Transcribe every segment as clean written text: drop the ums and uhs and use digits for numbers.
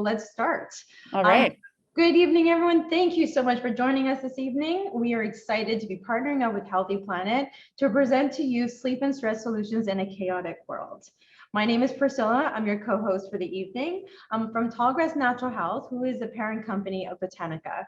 let's start. All right. Good evening, everyone. Thank you so much for joining us this evening. We are excited to be partnering up with Healthy Planet to present to you sleep and stress solutions in a chaotic world. My name is Priscilla. I'm your co-host for the evening. I'm from Tallgrass Natural Health, who is the parent company of Botanica.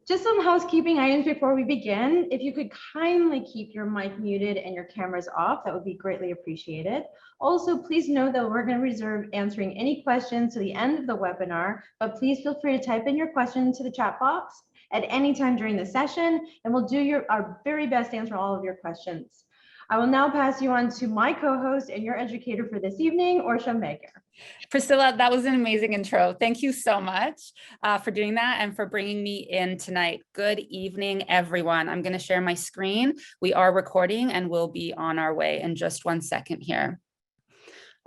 Just some housekeeping items before we begin. If you could kindly keep your mic muted and your cameras off, that would be greatly appreciated. Also, please know that we're going to reserve answering any questions to the end of the webinar, but please feel free to type in your question into the chat box at any time during the session, and we'll do our very best to answer all of your questions. I will now pass you on to my co-host and your educator for this evening, Orsha Magyar. Priscilla, that was an amazing intro. Thank you so much for doing that and for bringing me in tonight. Good evening, everyone. I'm going to share my screen. We are recording and we'll be on our way in just 1 second here.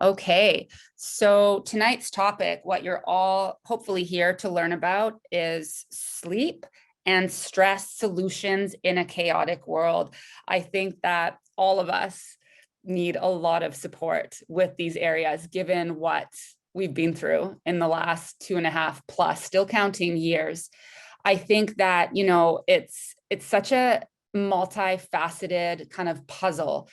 Okay, so tonight's topic, what you're all hopefully here to learn about, is sleep and stress solutions in a chaotic world. I think that all of us need a lot of support with these areas, given what we've been through in the last 2.5 plus, still counting years. I think that, you know, it's such a multifaceted kind of puzzle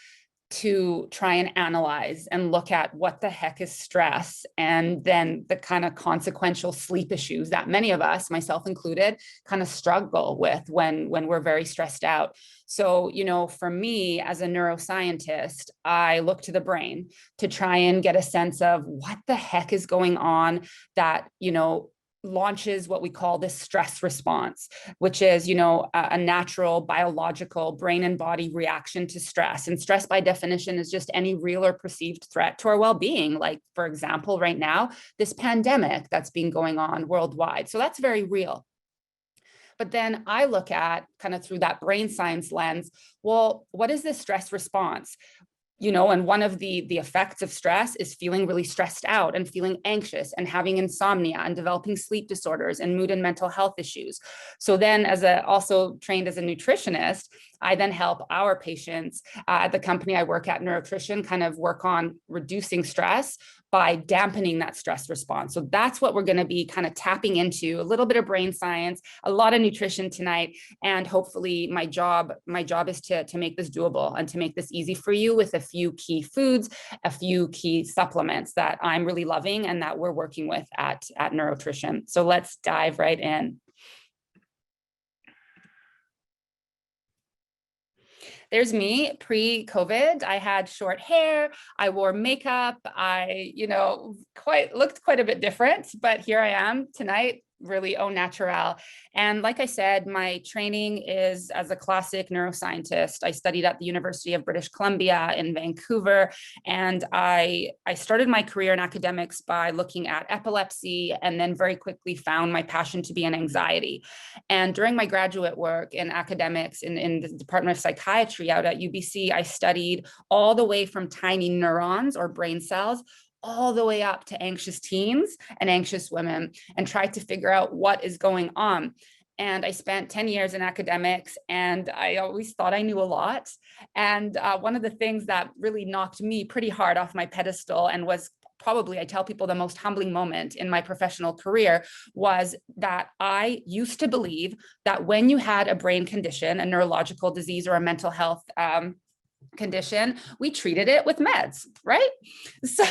to try and analyze and look at what the heck is stress, and then the kind of consequential sleep issues that many of us, myself included, kind of struggle with when we're very stressed out. So, you know, for me as a neuroscientist, I look to the brain to try and get a sense of what the heck is going on that, you know, launches what we call this stress response, which is, you know, a natural biological brain and body reaction to stress. And stress by definition is just any real or perceived threat to our well-being. Like, for example, right now, this pandemic that's been going on worldwide. So that's very real. But then I look at kind of through that brain science lens, well, what is this stress response? You know, and one of the effects of stress is feeling really stressed out and feeling anxious and having insomnia and developing sleep disorders and mood and mental health issues. So then, also trained as a nutritionist, I then help our patients at the company I work at, Neurotritium, kind of work on reducing stress by dampening that stress response. So that's what we're going to be kind of tapping into, a little bit of brain science, a lot of nutrition tonight. And hopefully my job is to make this doable and to make this easy for you with a few key foods, a few key supplements that I'm really loving and that we're working with at Neurotritium. So let's dive right in. There's me pre-COVID. I had short hair, I wore makeup, I, you know, looked quite a bit different, but here I am tonight, really au naturel. And like I said, my training is as a classic neuroscientist. I studied at the University of British Columbia in Vancouver, and I started my career in academics by looking at epilepsy, and then very quickly found my passion to be in anxiety. And during my graduate work in academics in the Department of Psychiatry out at UBC, I studied all the way from tiny neurons or brain cells all the way up to anxious teens and anxious women, and tried to figure out what is going on. And I spent 10 years in academics, and I always thought I knew a lot. And one of the things that really knocked me pretty hard off my pedestal, and was probably, I tell people, the most humbling moment in my professional career, was that I used to believe that when you had a brain condition, a neurological disease, or a mental health condition, we treated it with meds, right? So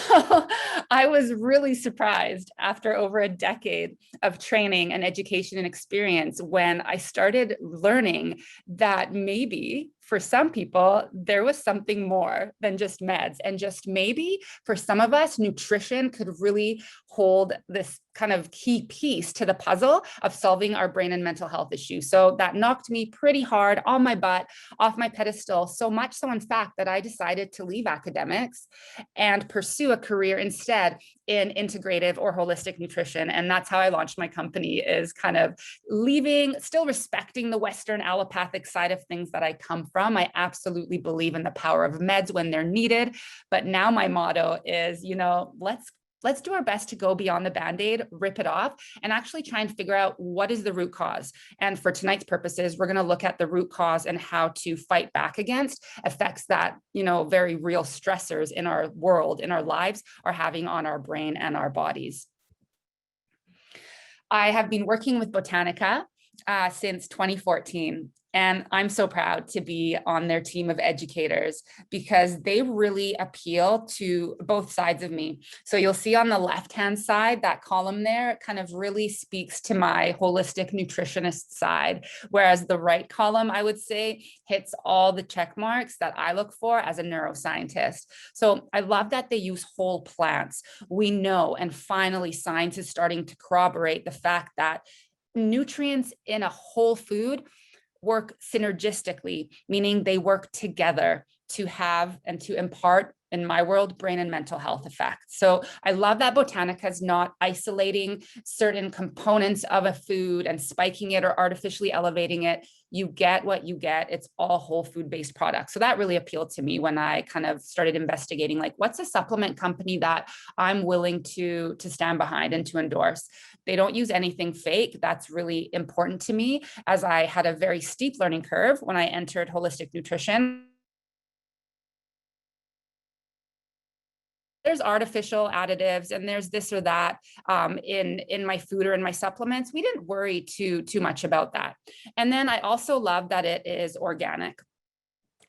I was really surprised after over a decade of training and education and experience when I started learning that maybe for some people, there was something more than just meds. And just maybe for some of us, nutrition could really hold this kind of key piece to the puzzle of solving our brain and mental health issues. So that knocked me pretty hard on my butt, off my pedestal, so much so in fact that I decided to leave academics and pursue a career instead in integrative or holistic nutrition. And that's how I launched my company, is kind of leaving, still respecting the Western allopathic side of things that I come from. I absolutely believe in the power of meds when they're needed. But now my motto is, you know, let's do our best to go beyond the Band-Aid, rip it off, and actually try and figure out what is the root cause. And for tonight's purposes, we're going to look at the root cause and how to fight back against effects that, you know, very real stressors in our world, in our lives, are having on our brain and our bodies. I have been working with Botanica since 2014. And I'm so proud to be on their team of educators because they really appeal to both sides of me. So you'll see on the left-hand side, that column there kind of really speaks to my holistic nutritionist side, whereas the right column, I would say, hits all the check marks that I look for as a neuroscientist. So I love that they use whole plants. We know, and finally science is starting to corroborate the fact that nutrients in a whole food work synergistically, meaning they work together to have and to impart, in my world, brain and mental health effects. So I love that Botanica is not isolating certain components of a food and spiking it or artificially elevating it. You get what you get. It's all whole food-based products. So that really appealed to me when I kind of started investigating, like, what's a supplement company that I'm willing to stand behind and to endorse? They don't use anything fake. That's really important to me, as I had a very steep learning curve when I entered holistic nutrition. There's artificial additives and there's this or that in my food or in my supplements. We didn't worry too much about that. And then I also love that it is organic.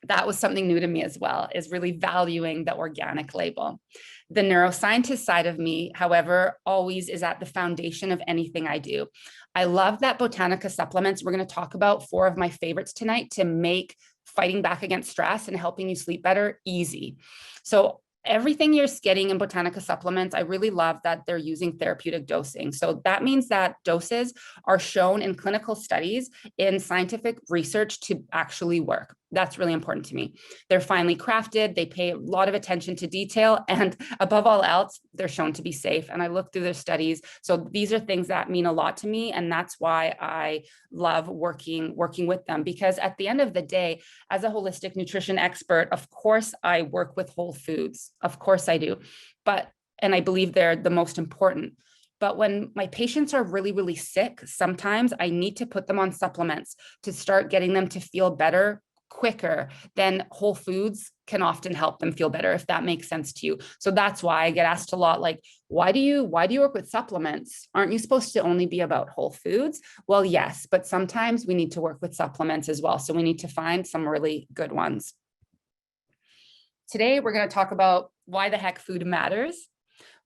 That was something new to me as well, is really valuing the organic label. The neuroscientist side of me, however, always is at the foundation of anything I do. I love that Botanica supplements. We're going to talk about 4 of my favorites tonight to make fighting back against stress and helping you sleep better easy. So everything you're getting in Botanica supplements, I really love that they're using therapeutic dosing. So that means that doses are shown in clinical studies in scientific research to actually work. That's really important to me. They're finely crafted. They pay a lot of attention to detail. And above all else, they're shown to be safe. And I look through their studies. So these are things that mean a lot to me. And that's why I love working with them. Because at the end of the day, as a holistic nutrition expert, of course, I work with whole foods. Of course I do. And I believe they're the most important. But when my patients are really, really sick, sometimes I need to put them on supplements to start getting them to feel better quicker. Then whole foods can often help them feel better, if that makes sense to you. So that's why I get asked a lot, like, why do you work with supplements? Aren't you supposed to only be about whole foods? Well, yes, but sometimes we need to work with supplements as well. So we need to find some really good ones. Today, we're going to talk about why the heck food matters.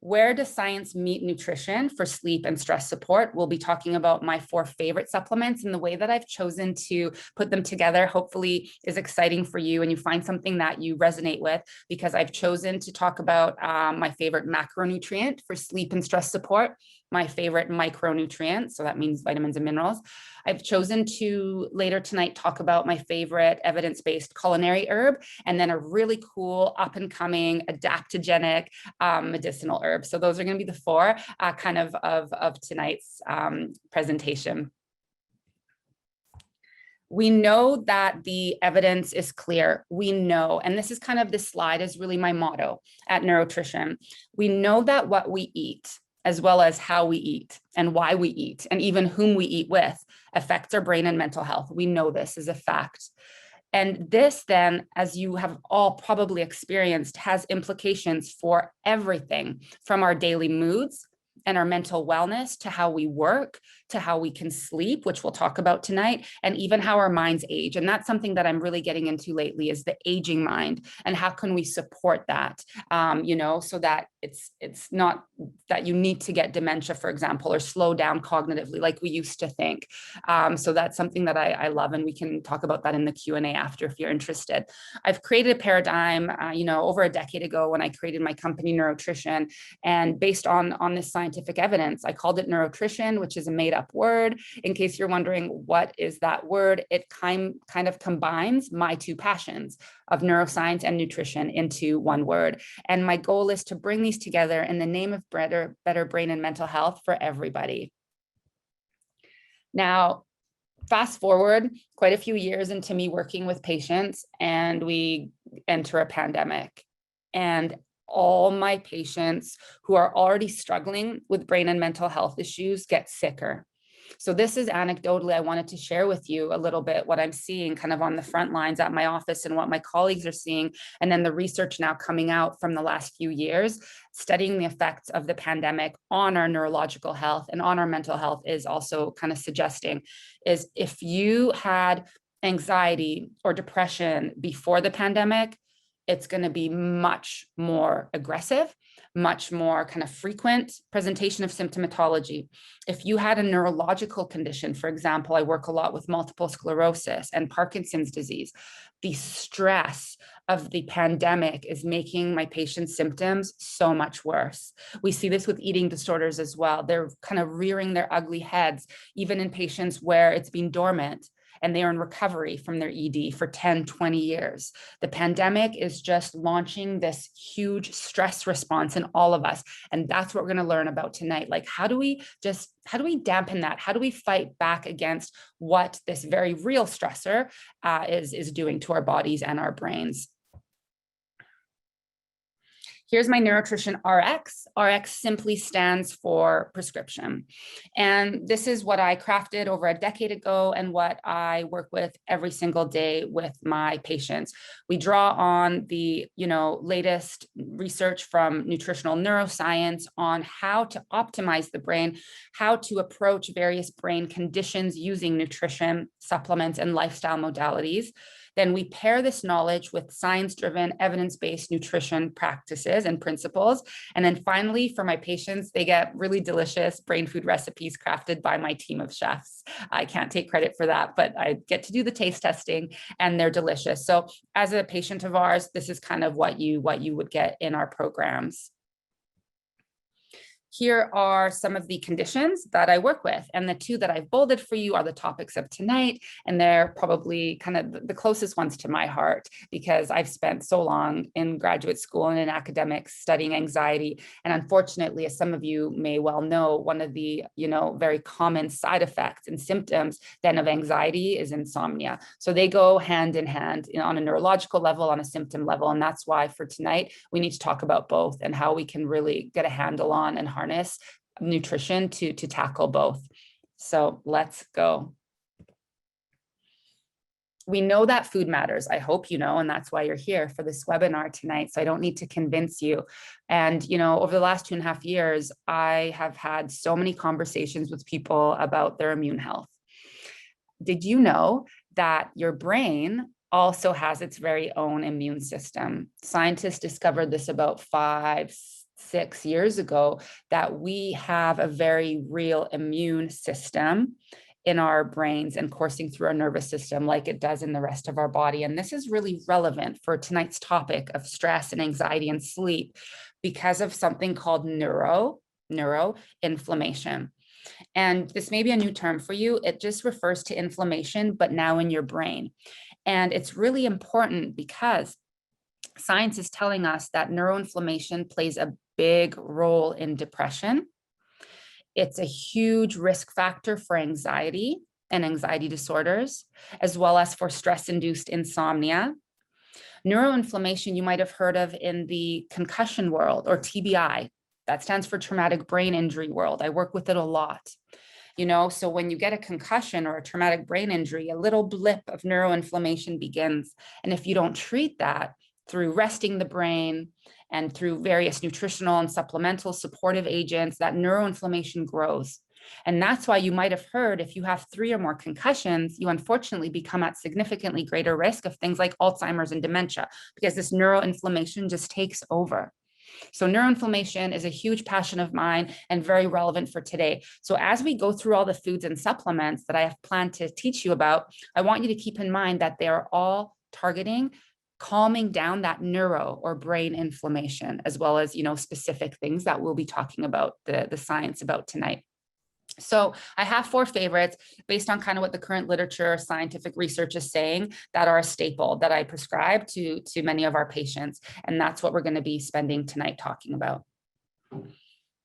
Where does science meet nutrition for sleep and stress support? We'll be talking about my 4 favorite supplements, and the way that I've chosen to put them together hopefully is exciting for you and you find something that you resonate with, because I've chosen to talk about my favorite macronutrient for sleep and stress support, my favorite micronutrient, so that means vitamins and minerals. I've chosen to later tonight talk about my favorite evidence-based culinary herb, and then a really cool up-and-coming adaptogenic medicinal herb. So those are going to be the 4 kind of tonight's presentation. We know that the evidence is clear. We know, and this is kind of, this slide is really my motto at Neurotritium. We know that what we eat, as well as how we eat and why we eat, and even whom we eat with, affects our brain and mental health. We know this is a fact. And this then, as you have all probably experienced, has implications for everything from our daily moods and our mental wellness, to how we work, to how we can sleep, which we'll talk about tonight, and even how our minds age. And that's something that I'm really getting into lately, is the aging mind, and how can we support that, so that it's not that you need to get dementia, for example, or slow down cognitively like we used to think. So that's something that I love, and we can talk about that in the Q&A after if you're interested. I've created a paradigm, over a decade ago when I created my company, Neurotritium, and based on this scientific evidence, I called it Neurotritium, which is a made-up word. In case you're wondering what is that word, it kind of combines my 2 passions of neuroscience and nutrition into one word. And my goal is to bring these together in the name of better brain and mental health for everybody. Now, fast forward quite a few years into me working with patients, and we enter a pandemic. And all my patients who are already struggling with brain and mental health issues get sicker. So this is anecdotally, I wanted to share with you a little bit what I'm seeing kind of on the front lines at my office and what my colleagues are seeing. And then the research now coming out from the last few years, studying the effects of the pandemic on our neurological health and on our mental health is also kind of suggesting is if you had anxiety or depression before the pandemic, it's going to be much more aggressive, much more kind of frequent presentation of symptomatology. If you had a neurological condition, for example, I work a lot with multiple sclerosis and Parkinson's disease, the stress of the pandemic is making my patients' symptoms so much worse. We see this with eating disorders as well. They're kind of rearing their ugly heads, even in patients where it's been dormant and they are in recovery from their ED for 10, 20 years. The pandemic is just launching this huge stress response in all of us. And that's what we're going to learn about tonight. Like, how do we dampen that? How do we fight back against what this very real stressor is doing to our bodies and our brains? Here's my Neurotrition RX. RX simply stands for prescription. And this is what I crafted over a decade ago and what I work with every single day with my patients. We draw on the latest research from nutritional neuroscience on how to optimize the brain, how to approach various brain conditions using nutrition, supplements, and lifestyle modalities. Then we pair this knowledge with science-driven, evidence-based nutrition practices and principles. And then finally, for my patients, they get really delicious brain food recipes crafted by my team of chefs. I can't take credit for that, but I get to do the taste testing and they're delicious. So as a patient of ours, this is kind of what you would get in our programs. Here are some of the conditions that I work with. And the two that I've bolded for you are the topics of tonight. And they're probably kind of the closest ones to my heart because I've spent so long in graduate school and in academics studying anxiety. And unfortunately, as some of you may well know, one of the very common side effects and symptoms then of anxiety is insomnia. So they go hand in hand on a neurological level, on a symptom level. And that's why for tonight, we need to talk about both and how we can really get a handle on and harness nutrition to tackle both. So let's go. We know that food matters. I hope you know, and that's why you're here for this webinar tonight. So I don't need to convince you. And, over the last 2.5 years, I have had so many conversations with people about their immune health. Did you know that your brain also has its very own immune system? Scientists discovered this about 5-6 years ago, that we have a very real immune system in our brains and coursing through our nervous system like it does in the rest of our body. And this is really relevant for tonight's topic of stress and anxiety and sleep because of something called neuroinflammation. And this may be a new term for you. It just refers to inflammation, but now in your brain. And it's really important because science is telling us that neuroinflammation plays a big role in depression. It's a huge risk factor for anxiety and anxiety disorders, as well as for stress-induced insomnia. Neuroinflammation you might have heard of in the concussion world, or TBI. That stands for traumatic brain injury world. I work with it a lot. So when you get a concussion or a traumatic brain injury, a little blip of neuroinflammation begins. And if you don't treat that through resting the brain and through various nutritional and supplemental supportive agents, that neuroinflammation grows. And that's why you might have heard if you have 3 or more concussions, you unfortunately become at significantly greater risk of things like Alzheimer's and dementia, because this neuroinflammation just takes over. So neuroinflammation is a huge passion of mine and very relevant for today. So as we go through all the foods and supplements that I have planned to teach you about, I want you to keep in mind that they are all targeting calming down that neuro or brain inflammation, as well as, specific things that we'll be talking about the science about tonight. So I have 4 favorites based on kind of what the current literature, scientific research is saying that are a staple that I prescribe to many of our patients. And that's what we're going to be spending tonight talking about.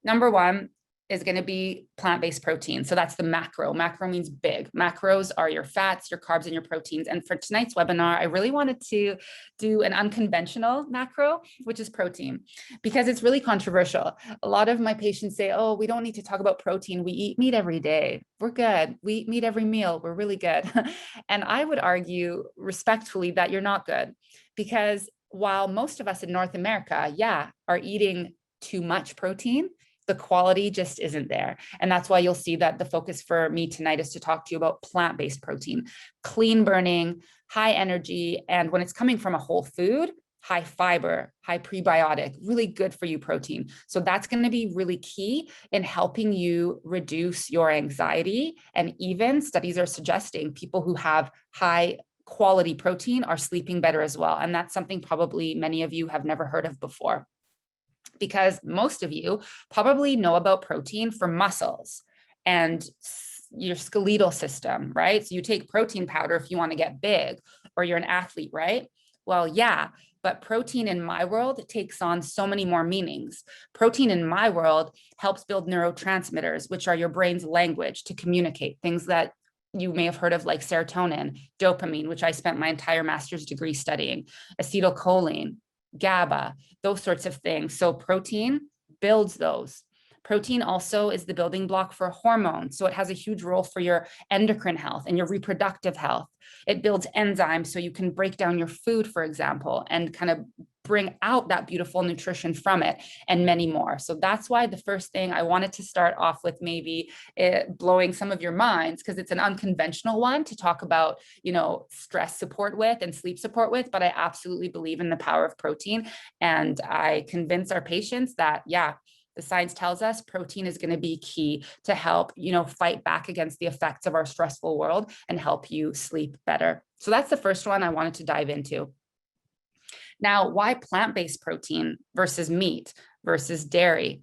Number 1, is going to be plant-based protein. So that's the macro. Macro means big. Macros are your fats, your carbs, and your proteins. And for tonight's webinar, I really wanted to do an unconventional macro, which is protein, because it's really controversial. A lot of my patients say, oh, we don't need to talk about protein. We eat meat every day. We're good. We eat meat every meal. We're really good. And I would argue respectfully that you're not good, because while most of us in North America, are eating too much protein, the quality just isn't there. And that's why you'll see that the focus for me tonight is to talk to you about plant-based protein, clean burning, high energy, and when it's coming from a whole food, high fiber, high prebiotic, really good for you protein. So that's going to be really key in helping you reduce your anxiety. And even studies are suggesting people who have high quality protein are sleeping better as well. And that's something probably many of you have never heard of before, because most of you probably know about protein for muscles and your skeletal system, right? So you take protein powder if you want to get big, or you're an athlete, right? Well, yeah, but protein in my world takes on so many more meanings. Protein in my world helps build neurotransmitters, which are your brain's language to communicate, things that you may have heard of, like serotonin, dopamine, which I spent my entire master's degree studying, acetylcholine, GABA, those sorts of things. So protein builds those. Protein also is the building block for hormones. So it has a huge role for your endocrine health and your reproductive health. It builds enzymes so you can break down your food, for example, and kind of bring out that beautiful nutrition from it, and many more. So that's why the first thing I wanted to start off with, maybe blowing some of your minds, because it's an unconventional one to talk about, stress support with and sleep support with, but I absolutely believe in the power of protein. And I convince our patients that, the science tells us protein is going to be key to help, fight back against the effects of our stressful world and help you sleep better. So that's the first one I wanted to dive into. Now, why plant-based protein versus meat versus dairy?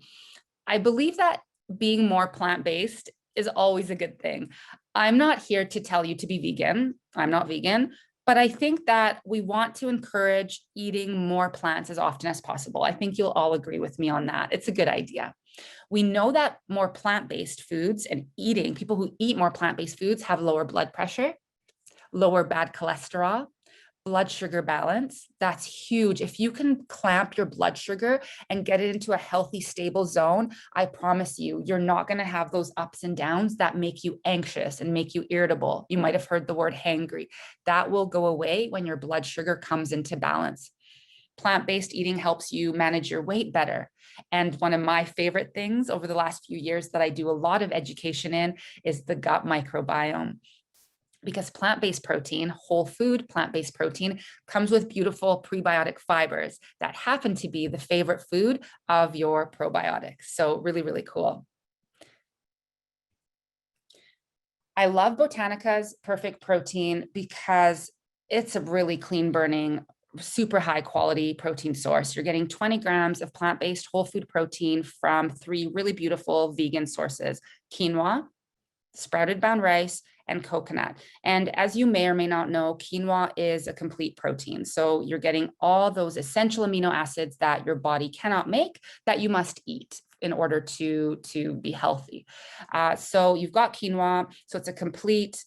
I believe that being more plant-based is always a good thing. I'm not here to tell you to be vegan. I'm not vegan, but I think that we want to encourage eating more plants as often as possible. I think you'll all agree with me on that. It's a good idea. We know that more plant-based foods and people who eat more plant-based foods have lower blood pressure, lower bad cholesterol, blood sugar balance. That's huge. If you can clamp your blood sugar and get it into a healthy, stable zone, I promise you're not going to have those ups and downs that make you anxious and make you irritable. You might have heard the word hangry. That will go away when your blood sugar comes into balance. Plant-based eating helps you manage your weight better. And one of my favorite things over the last few years that I do a lot of education in is the gut microbiome. Because plant-based protein, whole food plant-based protein, comes with beautiful prebiotic fibers that happen to be the favorite food of your probiotics. So really, really cool. I love Botanica's Perfect Protein because it's a really clean burning, super high quality protein source. You're getting 20 grams of plant-based whole food protein from 3 really beautiful vegan sources: quinoa, sprouted brown rice, and coconut. And as you may or may not know, quinoa is a complete protein. So you're getting all those essential amino acids that your body cannot make that you must eat in order to be healthy. So you've got quinoa, so it's a complete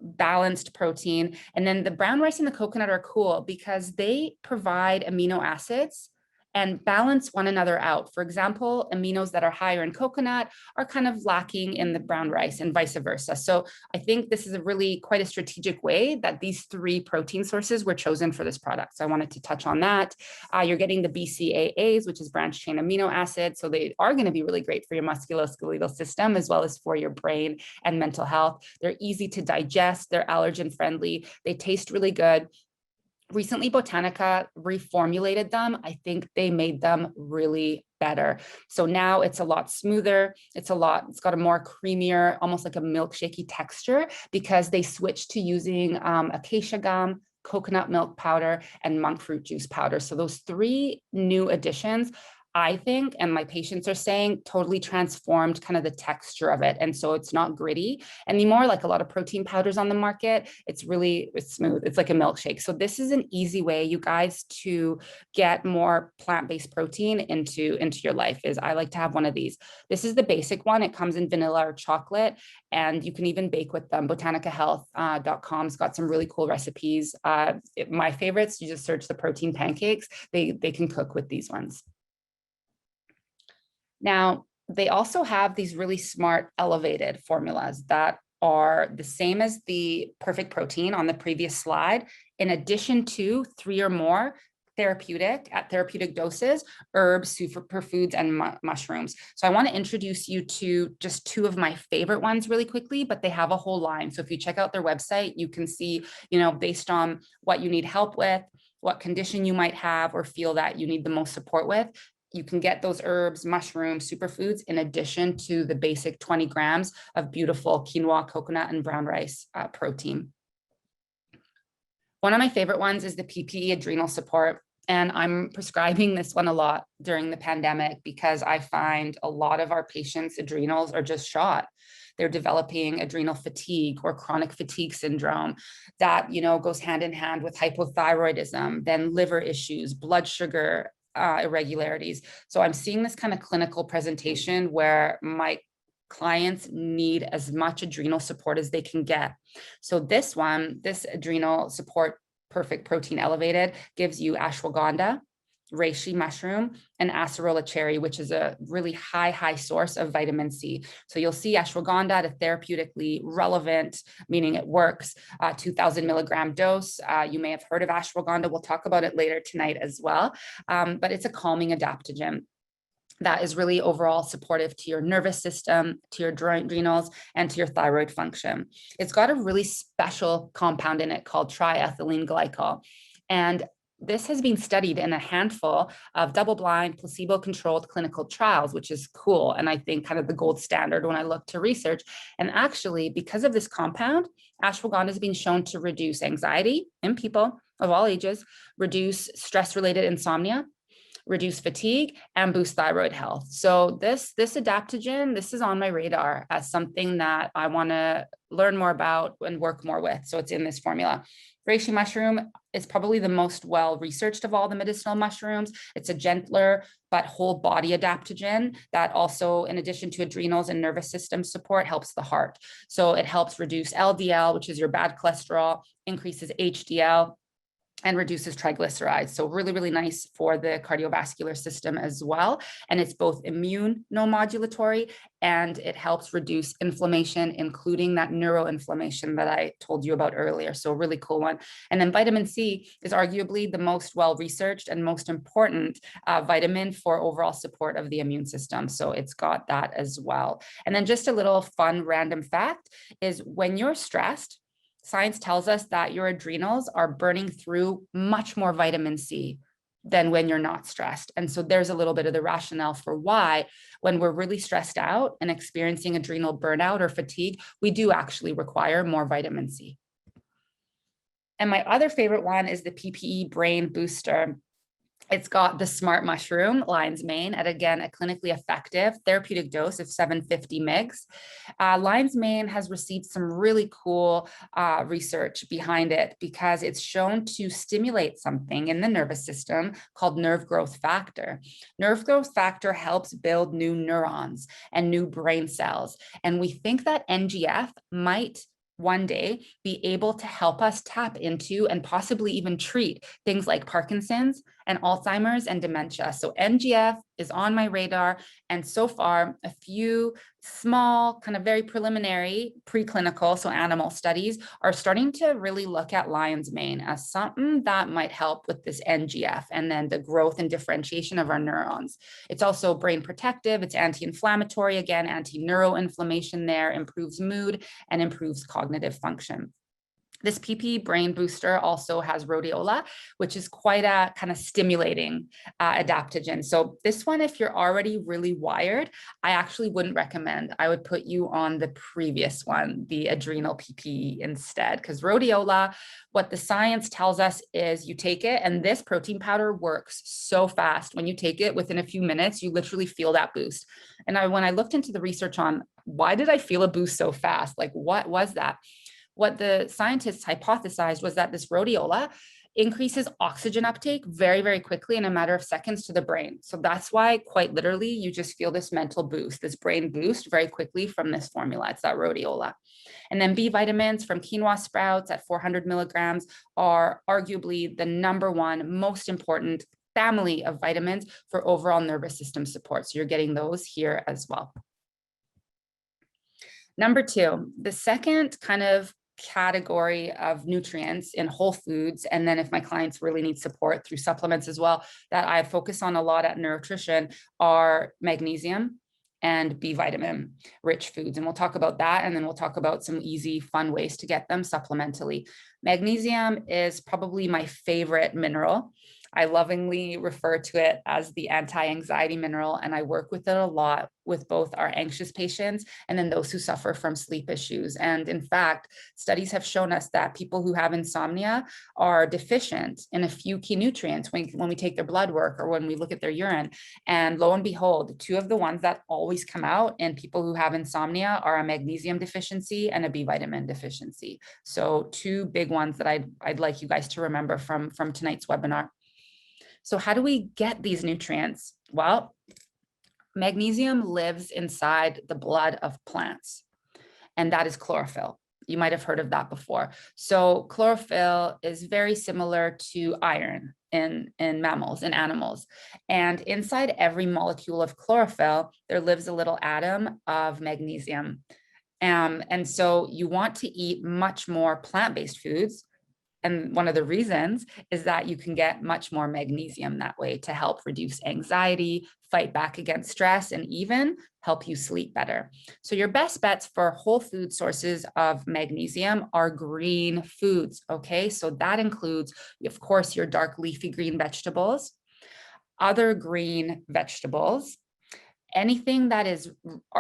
balanced protein. And then the brown rice and the coconut are cool because they provide amino acids and balance one another out. For example, aminos that are higher in coconut are kind of lacking in the brown rice, and vice versa. So I think this is quite a strategic way that these 3 protein sources were chosen for this product. So I wanted to touch on that. You're getting the BCAAs, which is branched chain amino acids. So they are going to be really great for your musculoskeletal system, as well as for your brain and mental health. They're easy to digest. They're allergen friendly. They taste really good. Recently, Botanica reformulated them. I think they made them really better. So now it's a lot smoother. It's got a more creamier, almost like a milkshakey texture, because they switched to using acacia gum, coconut milk powder, and monk fruit juice powder. So those 3 new additions I think, and my patients are saying, totally transformed kind of the texture of it. And so it's not gritty anymore, like a lot of protein powders on the market. It's smooth. It's like a milkshake. So this is an easy way, you guys, to get more plant-based protein into your life. Is I like to have one of these. This is the basic one. It comes in vanilla or chocolate, and you can even bake with them. Botanicahealth.com's got some really cool recipes. My favorites, you just search the protein pancakes. They can cook with these ones. Now, they also have these really smart elevated formulas that are the same as the perfect protein on the previous slide, in addition to 3 or more therapeutic doses, herbs, superfoods, and mushrooms. So I want to introduce you to just 2 of my favorite ones really quickly, but they have a whole line. So if you check out their website, you can see, based on what you need help with, what condition you might have or feel that you need the most support with, you can get those herbs, mushrooms, superfoods, in addition to the basic 20 grams of beautiful quinoa, coconut, and brown rice protein. One of my favorite ones is the PPD Adrenal Support. And I'm prescribing this one a lot during the pandemic because I find a lot of our patients' adrenals are just shot. They're developing adrenal fatigue or chronic fatigue syndrome that, goes hand in hand with hypothyroidism, then liver issues, blood sugar irregularities. So I'm seeing this kind of clinical presentation where my clients need as much adrenal support as they can get. So this adrenal support perfect protein elevated gives you ashwagandha, reishi mushroom, and acerola cherry, which is a really high source of vitamin C. So you'll see ashwagandha at a therapeutically relevant, meaning it works, 2,000 milligram dose. You may have heard of ashwagandha. We'll talk about it later tonight as well. But it's a calming adaptogen that is really overall supportive to your nervous system, to your adrenals, and to your thyroid function. It's got a really special compound in it called triethylene glycol. And this has been studied in a handful of double-blind, placebo-controlled clinical trials, which is cool. And I think kind of the gold standard when I look to research. And actually, because of this compound, ashwagandha has been shown to reduce anxiety in people of all ages, reduce stress-related insomnia, reduce fatigue, and boost thyroid health. So this adaptogen, this is on my radar as something that I want to learn more about and work more with. So it's in this formula. Reishi mushroom is probably the most well-researched of all the medicinal mushrooms. It's a gentler but whole body adaptogen that also, in addition to adrenals and nervous system support, helps the heart. So it helps reduce LDL, which is your bad cholesterol, increases HDL, and reduces triglycerides. So really nice for the cardiovascular system as well. And it's both immunomodulatory and it helps reduce inflammation, including that neuroinflammation that I told you about earlier. So a really cool one. And then vitamin C is arguably the most well-researched and most important vitamin for overall support of the immune system. So it's got that as well. And then just a little fun random fact is when you're stressed, science tells us that your adrenals are burning through much more vitamin C than when you're not stressed. And so there's a little bit of the rationale for why, when we're really stressed out and experiencing adrenal burnout or fatigue, we do actually require more vitamin C. And my other favorite one is the PPE Brain Booster. It's got the smart mushroom, lion's mane, at, again, a clinically effective therapeutic dose of 750 mg. Lion's mane has received some really cool research behind it because it's shown to stimulate something in the nervous system called nerve growth factor. Nerve growth factor helps build new neurons and new brain cells. And we think that NGF might one day be able to help us tap into and possibly even treat things like Parkinson's and Alzheimer's and dementia. So NGF is on my radar. And so far, a few small, kind of very preliminary preclinical, so animal studies are starting to really look at lion's mane as something that might help with this NGF and then the growth and differentiation of our neurons. It's also brain protective, it's anti-inflammatory, again, anti-neuroinflammation there, improves mood and improves cognitive function. This PP brain booster also has rhodiola, which is quite a kind of stimulating adaptogen. So this one, if you're already really wired, I actually wouldn't recommend. I would put you on the previous one, the adrenal PP instead, because rhodiola, what the science tells us is you take it, and this protein powder works so fast. When you take it, within a few minutes, you literally feel that boost. And when I looked into the research on why did I feel a boost so fast, like what was that? What the scientists hypothesized was that this rhodiola increases oxygen uptake very, very quickly in a matter of seconds to the brain. So that's why, quite literally, you just feel this mental boost, this brain boost very quickly from this formula. It's that rhodiola. And then B vitamins from quinoa sprouts at 400 milligrams are arguably the number one most important family of vitamins for overall nervous system support. So you're getting those here as well. Number two, the second kind of category of nutrients in whole foods, and then if my clients really need support through supplements as well, that I focus on a lot at Neurotritium are magnesium and B vitamin rich foods. And we'll talk about that. And then we'll talk about some easy, fun ways to get them supplementally. Magnesium is probably my favorite mineral. I lovingly refer to it as the anti-anxiety mineral, and I work with it a lot with both our anxious patients and then those who suffer from sleep issues. And in fact, studies have shown us that people who have insomnia are deficient in a few key nutrients when we take their blood work or when we look at their urine. And lo and behold, two of the ones that always come out in people who have insomnia are a magnesium deficiency and a B vitamin deficiency. So two big ones that I'd like you guys to remember from tonight's webinar. So how do we get these nutrients? Well, magnesium lives inside the blood of plants, and that is chlorophyll. You might have heard of that before. So chlorophyll is very similar to iron in mammals, in animals. And inside every molecule of chlorophyll, there lives a little atom of magnesium. And so you want to eat much more plant-based foods. And one of the reasons is that you can get much more magnesium that way to help reduce anxiety, fight back against stress, and even help you sleep better. So your best bets for whole food sources of magnesium are green foods, okay? So that includes, of course, your dark leafy green vegetables, other green vegetables, anything that is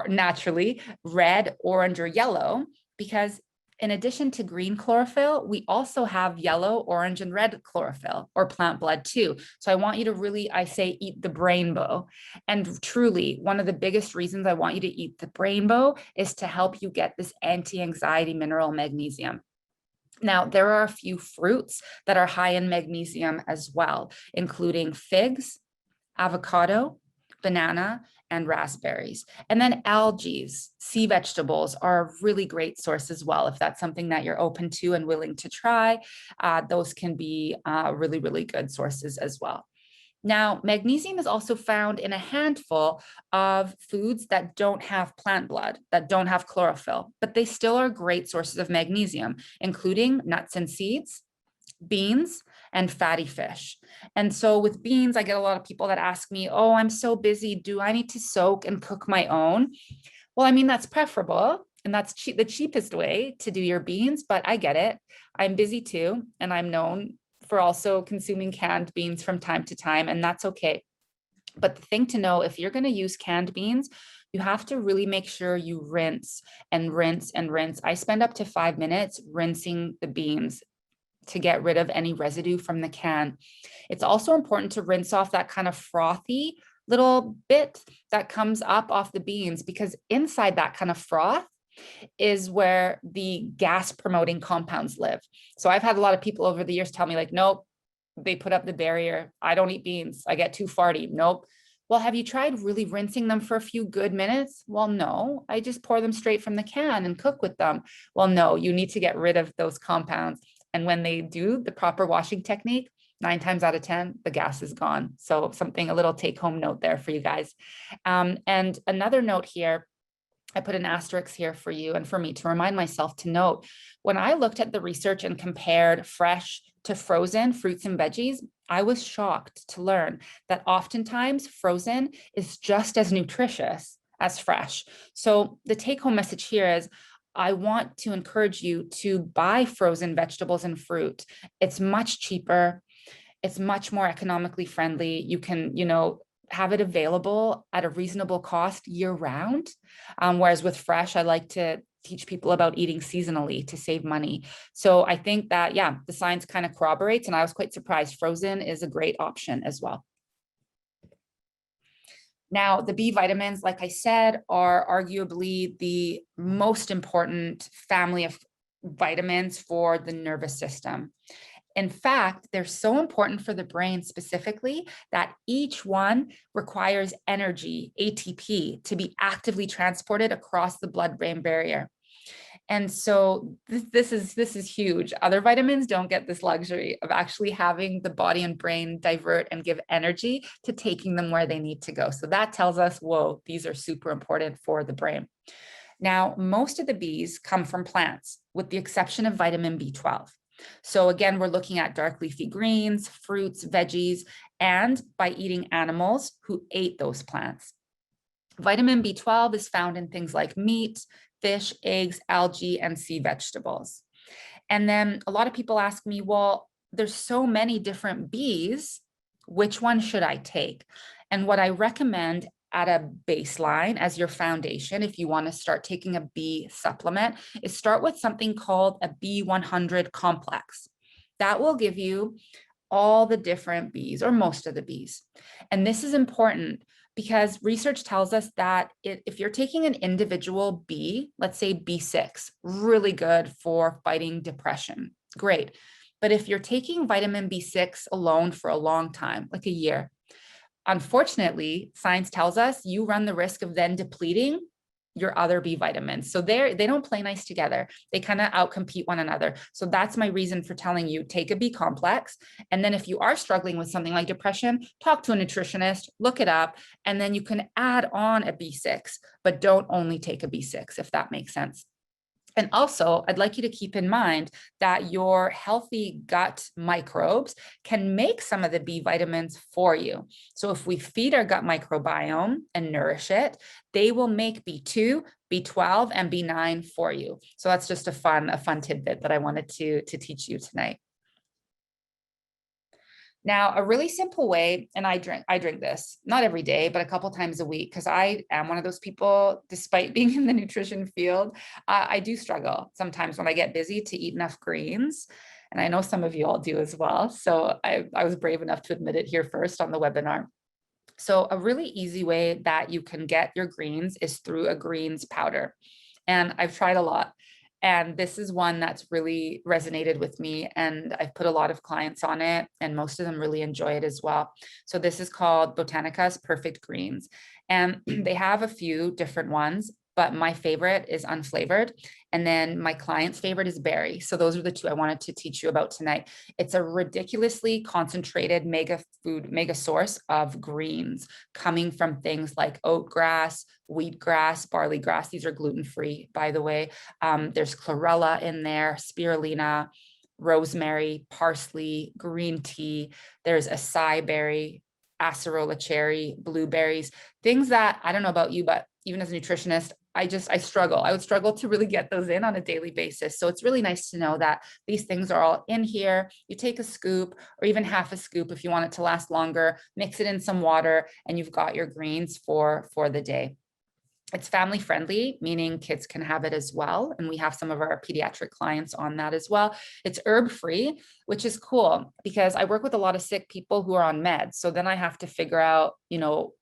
naturally red, orange, or yellow, because in addition to green chlorophyll, we also have yellow, orange, and red chlorophyll or plant blood too. So I want you to really, I say, eat the brainbow. And truly, one of the biggest reasons I want you to eat the brainbow is to help you get this anti-anxiety mineral magnesium. Now, there are a few fruits that are high in magnesium as well, including figs, avocado, banana, and raspberries. And then algae, sea vegetables are a really great source as well. If that's something that you're open to and willing to try, those can be really, really good sources as well. Now, magnesium is also found in a handful of foods that don't have plant blood, that don't have chlorophyll, but they still are great sources of magnesium, including nuts and seeds, beans, and fatty fish. And so with beans, I get a lot of people that ask me, oh, I'm so busy. Do I need to soak and cook my own? Well, I mean, that's preferable. And that's the cheapest way to do your beans, but I get it. I'm busy too. And I'm known for also consuming canned beans from time to time, and that's okay. But the thing to know, if you're going to use canned beans, you have to really make sure you rinse and rinse and rinse. I spend up to 5 minutes rinsing the beans to get rid of any residue from the can. It's also important to rinse off that kind of frothy little bit that comes up off the beans, because inside that kind of froth is where the gas promoting compounds live. So I've had a lot of people over the years tell me like, nope, they put up the barrier. I don't eat beans. I get too farty. Nope. Well, have you tried really rinsing them for a few good minutes? Well, no, I just pour them straight from the can and cook with them. Well, no, you need to get rid of those compounds. And when they do the proper washing technique, 9 times out of 10, the gas is gone. So a little take home note there for you guys. And another note here, I put an asterisk here for you and for me to remind myself to note, when I looked at the research and compared fresh to frozen fruits and veggies, I was shocked to learn that oftentimes frozen is just as nutritious as fresh. So the take home message here is, I want to encourage you to buy frozen vegetables and fruit. It's much cheaper. It's much more economically friendly. You can, have it available at a reasonable cost year round. Whereas with fresh, I like to teach people about eating seasonally to save money. So I think that, yeah, the science kind of corroborates, and I was quite surprised. Frozen is a great option as well. Now, the B vitamins, like I said, are arguably the most important family of vitamins for the nervous system. In fact, they're so important for the brain specifically that each one requires energy, ATP, to be actively transported across the blood-brain barrier. And so this is huge. Other vitamins don't get this luxury of actually having the body and brain divert and give energy to taking them where they need to go. So that tells us, whoa, these are super important for the brain. Now, most of the Bs come from plants, with the exception of vitamin B12. So again, we're looking at dark leafy greens, fruits, veggies, and by eating animals who ate those plants. Vitamin B12 is found in things like meat, fish, eggs, algae, and sea vegetables. And then a lot of people ask me, well, there's so many different Bs, which one should I take? And what I recommend at a baseline as your foundation, if you want to start taking a B supplement, is start with something called a B100 complex. That will give you all the different Bs, or most of the Bs. And this is important because research tells us that if you're taking an individual B, let's say B6, really good for fighting depression, great. But if you're taking vitamin B6 alone for a long time, like a year, unfortunately, science tells us you run the risk of then depleting your other B vitamins. So they don't play nice together. They kind of outcompete one another. So that's my reason for telling you, take a B complex. And then if you are struggling with something like depression, talk to a nutritionist, look it up, and then you can add on a B6, but don't only take a B6, if that makes sense. And also, I'd like you to keep in mind that your healthy gut microbes can make some of the B vitamins for you. So if we feed our gut microbiome and nourish it, they will make B2, B12, and B9 for you. So that's just a fun tidbit that I wanted to teach you tonight. Now, a really simple way, and I drink this not every day, but a couple times a week, because I am one of those people, despite being in the nutrition field, I do struggle sometimes when I get busy to eat enough greens. And I know some of you all do as well. So I was brave enough to admit it here first on the webinar. So a really easy way that you can get your greens is through a greens powder. And I've tried a lot. And this is one that's really resonated with me, and I've put a lot of clients on it, and most of them really enjoy it as well. So this is called Botanica's Perfect Greens, and they have a few different ones, but my favorite is unflavored. And then my client's favorite is berry. So those are the two I wanted to teach you about tonight. It's a ridiculously concentrated mega source of greens coming from things like oatgrass, wheatgrass, barley grass. These are gluten-free, by the way. There's chlorella in there, spirulina, rosemary, parsley, green tea. There's acai berry, acerola cherry, blueberries, things that I don't know about you, but even as a nutritionist, I struggle. I would struggle to really get those in on a daily basis. So it's really nice to know that these things are all in here. You take a scoop or even half a scoop if you want it to last longer, mix it in some water, and you've got your greens for the day. It's family friendly, meaning kids can have it as well. And we have some of our pediatric clients on that as well. It's herb free, which is cool because I work with a lot of sick people who are on meds. So then I have to figure out,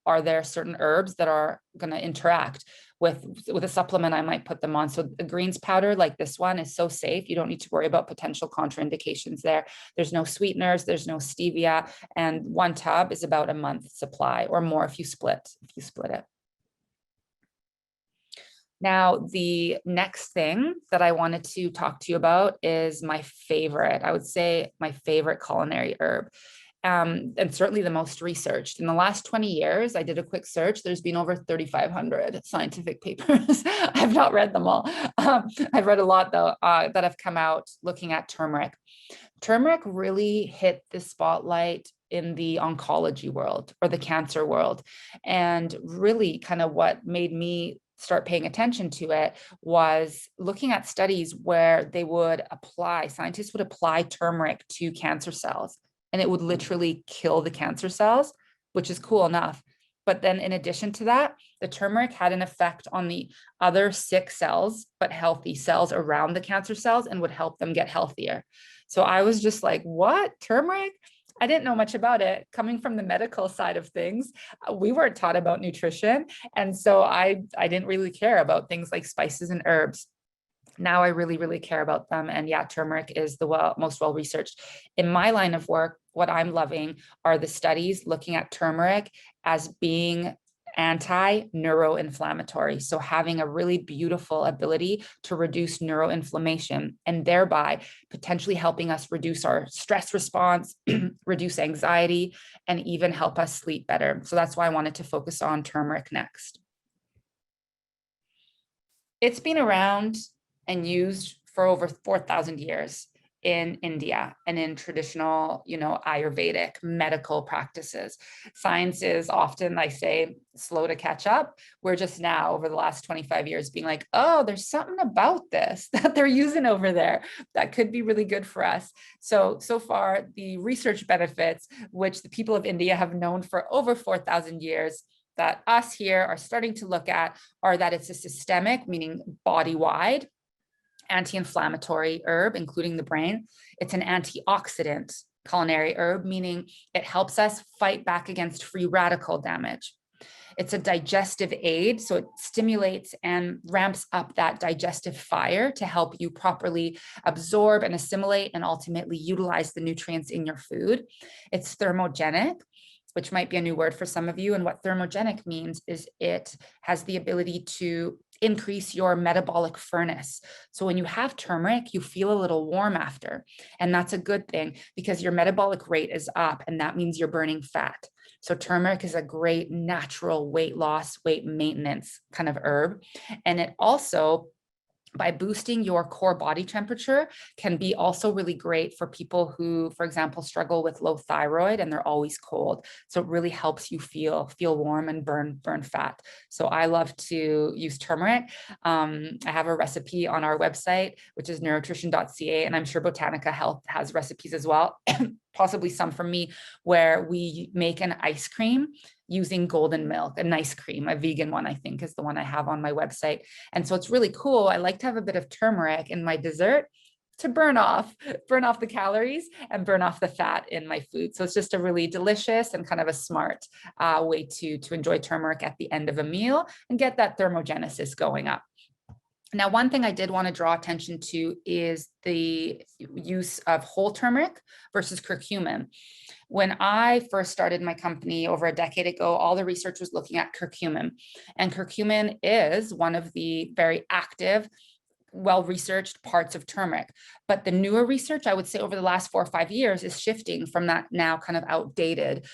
are there certain herbs that are going to interact with a supplement I might put them on. So the greens powder like this one is so safe. You don't need to worry about potential contraindications there. There's no sweeteners, there's no stevia, and one tub is about a month's supply or more if you split it. Now, the next thing that I wanted to talk to you about is my favorite, I would say my favorite culinary herb, and certainly the most researched. In the last 20 years, I did a quick search. There's been over 3,500 scientific papers. I've not read them all. I've read a lot, though, that have come out looking at turmeric. Turmeric really hit the spotlight in the oncology world or the cancer world. And really kind of what made me start paying attention to it was looking at studies where they would apply, scientists would apply turmeric to cancer cells, and it would literally kill the cancer cells, which is cool enough. But then in addition to that, the turmeric had an effect on the other sick cells, but healthy cells around the cancer cells, and would help them get healthier. So I was just like, what? Turmeric? I didn't know much about it. Coming from the medical side of things, we weren't taught about nutrition. And so I didn't really care about things like spices and herbs. Now I really, really care about them. And yeah, turmeric is the most well-researched. In my line of work, what I'm loving are the studies looking at turmeric as being anti-neuroinflammatory. So having a really beautiful ability to reduce neuroinflammation, and thereby potentially helping us reduce our stress response, reduce anxiety, and even help us sleep better. So that's why I wanted to focus on turmeric next. It's been around and used for over 4,000 years in India and in traditional, Ayurvedic medical practices. Science is often, I say, slow to catch up. We're just now, over the last 25 years, being like, oh, there's something about this that they're using over there that could be really good for us. So far, the research benefits, which the people of India have known for over 4,000 years, that us here are starting to look at, are that it's a systemic, meaning body-wide, anti-inflammatory herb, including the brain. It's an antioxidant culinary herb, meaning it helps us fight back against free radical damage. It's a digestive aid, so it stimulates and ramps up that digestive fire to help you properly absorb and assimilate and ultimately utilize the nutrients in your food. It's thermogenic, which might be a new word for some of you. And what thermogenic means is it has the ability to increase your metabolic furnace. So when you have turmeric, you feel a little warm after. And that's a good thing because your metabolic rate is up, and that means you're burning fat. So turmeric is a great natural weight loss, weight maintenance kind of herb. And it also, by boosting your core body temperature, can be also really great for people who, for example, struggle with low thyroid and they're always cold. So it really helps you feel warm and burn fat. So I love to use turmeric. I have a recipe on our website, which is neurotritium.ca, and I'm sure Botanica Health has recipes as well, possibly some from me, where we make an ice cream using golden milk, a nice cream, a vegan one, I think is the one I have on my website. And so it's really cool. I like to have a bit of turmeric in my dessert to burn off the calories and burn off the fat in my food. So it's just a really delicious and kind of a smart way to enjoy turmeric at the end of a meal and get that thermogenesis going up. Now, one thing I did want to draw attention to is the use of whole turmeric versus curcumin. When I first started my company over a decade ago, all the research was looking at curcumin. And curcumin is one of the very active, well-researched parts of turmeric. But the newer research, I would say over the last 4 or 5 years, is shifting from that now kind of outdated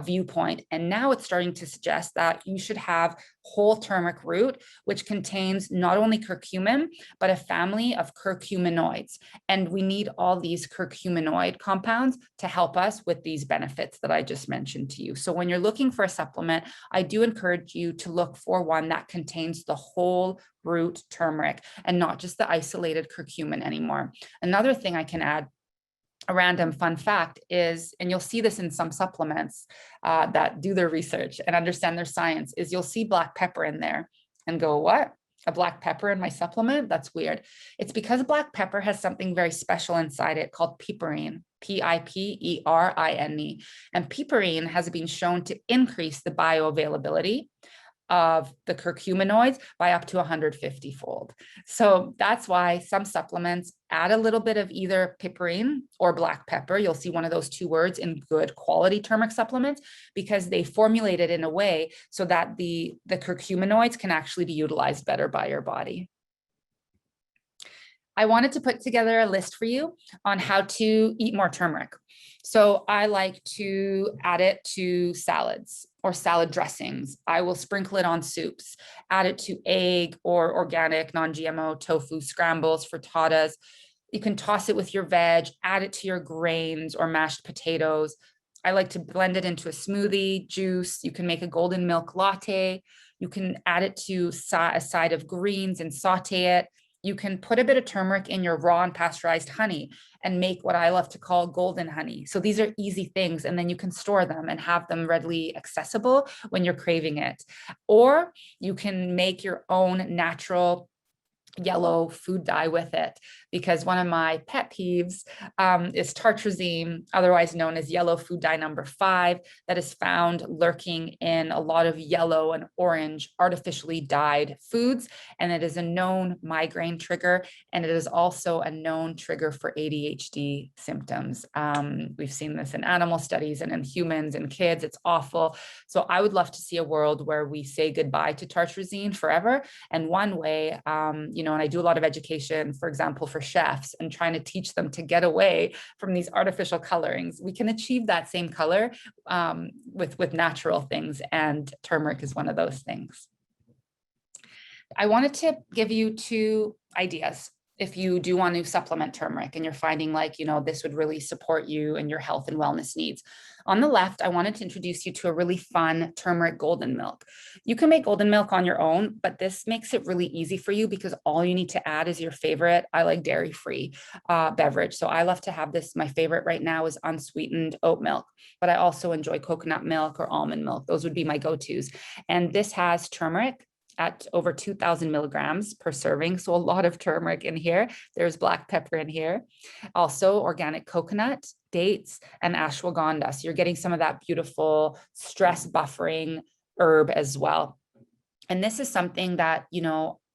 viewpoint. And now it's starting to suggest that you should have whole turmeric root, which contains not only curcumin, but a family of curcuminoids. And we need all these curcuminoid compounds to help us with these benefits that I just mentioned to you. So when you're looking for a supplement, I do encourage you to look for one that contains the whole root turmeric and not just the isolated curcumin anymore. Another thing I can add, a random fun fact is, and you'll see this in some supplements that do their research and understand their science, is you'll see black pepper in there and go, what? A black pepper in my supplement? That's weird. It's because black pepper has something very special inside it called piperine, piperine. And piperine has been shown to increase the bioavailability of the curcuminoids by up to 150-fold. So that's why some supplements add a little bit of either piperine or black pepper. You'll see one of those two words in good quality turmeric supplements because they formulate it in a way so that the curcuminoids can actually be utilized better by your body. I wanted to put together a list for you on how to eat more turmeric. So I like to add it to salads or salad dressings. I will sprinkle it on soups, add it to egg or organic non-GMO tofu scrambles, frittatas. You can toss it with your veg, add it to your grains or mashed potatoes. I like to blend it into a smoothie, juice. You can make a golden milk latte. You can add it to a side of greens and saute it. You can put a bit of turmeric in your raw and pasteurized honey and make what I love to call golden honey. So these are easy things, and then you can store them and have them readily accessible when you're craving it. Or you can make your own natural yellow food dye with it, because one of my pet peeves is tartrazine, otherwise known as yellow food dye number 5, that is found lurking in a lot of yellow and orange artificially dyed foods. And it is a known migraine trigger, and it is also a known trigger for ADHD symptoms. We've seen this in animal studies and in humans and kids. It's awful. So I would love to see a world where we say goodbye to tartrazine forever. And one way, and I do a lot of education, for example, for chefs, and trying to teach them to get away from these artificial colorings. We can achieve that same color with natural things, and turmeric is one of those things. I wanted to give you 2 ideas if you do want to supplement turmeric and you're finding like, this would really support you and your health and wellness needs. On the left, I wanted to introduce you to a really fun turmeric golden milk. You can make golden milk on your own, but this makes it really easy for you because all you need to add is your favorite, I like dairy-free beverage. So I love to have this. My favorite right now is unsweetened oat milk, but I also enjoy coconut milk or almond milk. Those would be my go-tos. And this has turmeric at over 2,000 milligrams per serving. So a lot of turmeric in here. There's black pepper in here. Also organic coconut, dates, and ashwagandha. So you're getting some of that beautiful stress buffering herb as well. And this is something that,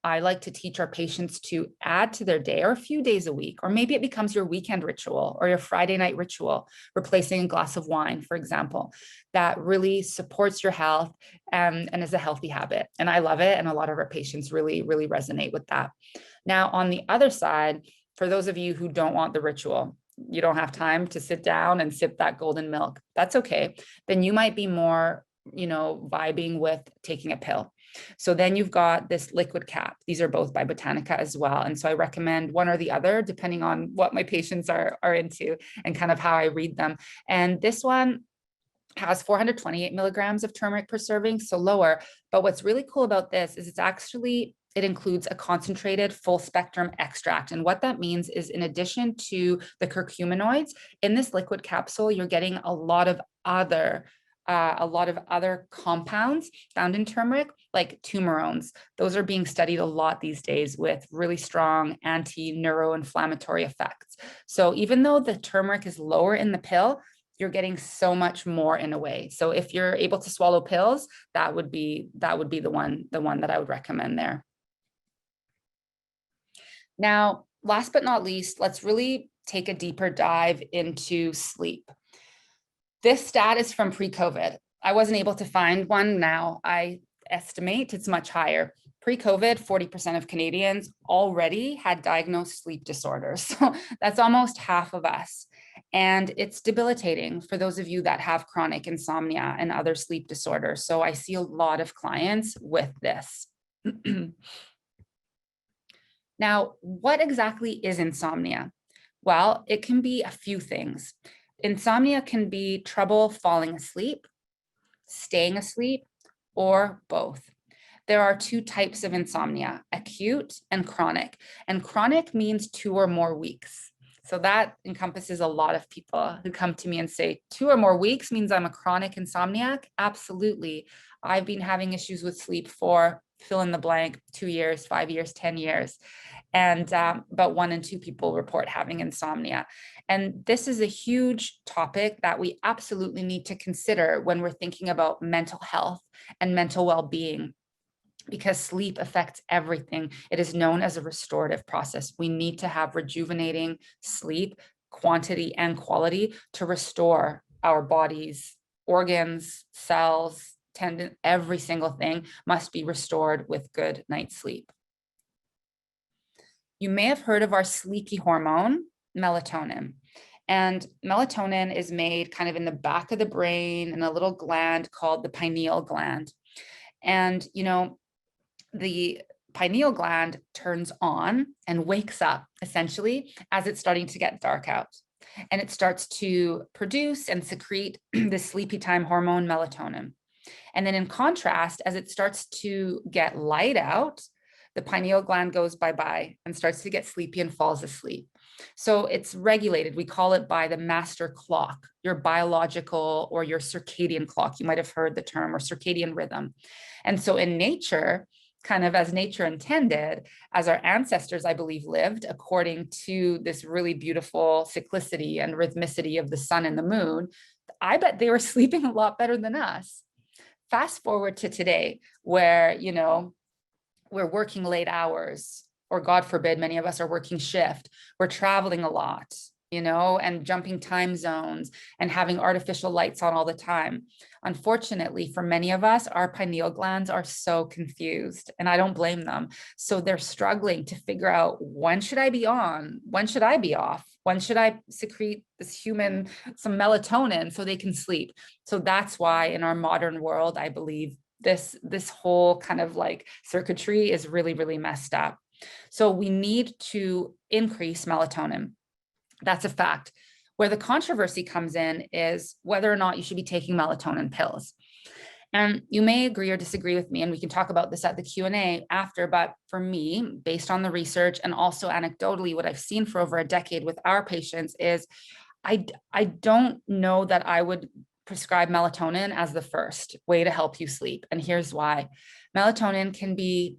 I like to teach our patients to add to their day, or a few days a week, or maybe it becomes your weekend ritual or your Friday night ritual, replacing a glass of wine, for example, that really supports your health and is a healthy habit. And I love it. And a lot of our patients really, really resonate with that. Now, on the other side, for those of you who don't want the ritual, you don't have time to sit down and sip that golden milk, that's okay. Then you might be more, vibing with taking a pill. So then you've got this liquid cap. These are both by Botanica as well. And so I recommend one or the other, depending on what my patients are into and kind of how I read them. And this one has 428 milligrams of turmeric per serving, so lower. But what's really cool about this is it includes a concentrated full spectrum extract. And what that means is, in addition to the curcuminoids, in this liquid capsule, you're getting a lot of other compounds found in turmeric, like tumerones. Those are being studied a lot these days with really strong anti-neuroinflammatory effects. So even though the turmeric is lower in the pill, you're getting so much more in a way. So if you're able to swallow pills, that would be the one that I would recommend there. Now, last but not least, let's really take a deeper dive into sleep. This stat is from pre-COVID. I wasn't able to find one. Now I estimate it's much higher. Pre-COVID, 40% of Canadians already had diagnosed sleep disorders. So that's almost half of us. And it's debilitating for those of you that have chronic insomnia and other sleep disorders. So I see a lot of clients with this. Now, what exactly is insomnia? Well, it can be a few things. Insomnia can be trouble falling asleep, staying asleep, or both. There are 2 types of insomnia, acute and chronic. And chronic means 2 or more weeks. So that encompasses a lot of people who come to me and say, 2 or more weeks means I'm a chronic insomniac? Absolutely. I've been having issues with sleep for fill in the blank, 2 years, 5 years, 10 years. And but 1 in 2 people report having insomnia. And this is a huge topic that we absolutely need to consider when we're thinking about mental health and mental well-being, because sleep affects everything. It is known as a restorative process. We need to have rejuvenating sleep, quantity and quality, to restore our body's organs, cells, tendon, every single thing must be restored with good night's sleep. You may have heard of our sleepy hormone, melatonin. And melatonin is made kind of in the back of the brain in a little gland called the pineal gland. And, the pineal gland turns on and wakes up essentially as it's starting to get dark out. And it starts to produce and secrete the sleepy time hormone, melatonin. And then in contrast, as it starts to get light out, the pineal gland goes bye-bye and starts to get sleepy and falls asleep. So it's regulated. We call it by the master clock, your biological or your circadian clock. You might have heard the term, or circadian rhythm. And so in nature, kind of as nature intended, as our ancestors, I believe, lived according to this really beautiful cyclicity and rhythmicity of the sun and the moon, I bet they were sleeping a lot better than us. Fast forward to today, where, you know, we're working late hours, or God forbid, many of us are working shift. We're traveling a lot, you know, and jumping time zones and having artificial lights on all the time. Unfortunately, for many of us, our pineal glands are so confused, and I don't blame them. So they're struggling to figure out, when should I be on? When should I be off? When should I secrete some melatonin so they can sleep? So that's why in our modern world, I believe this whole kind of like circuitry is really, really messed up. So we need to increase melatonin. That's a fact. Where the controversy comes in is whether or not you should be taking melatonin pills. And you may agree or disagree with me, and we can talk about this at the Q&A after, but for me, based on the research and also anecdotally, what I've seen for over a decade with our patients is I don't know that I would prescribe melatonin as the first way to help you sleep. And here's why. Melatonin can be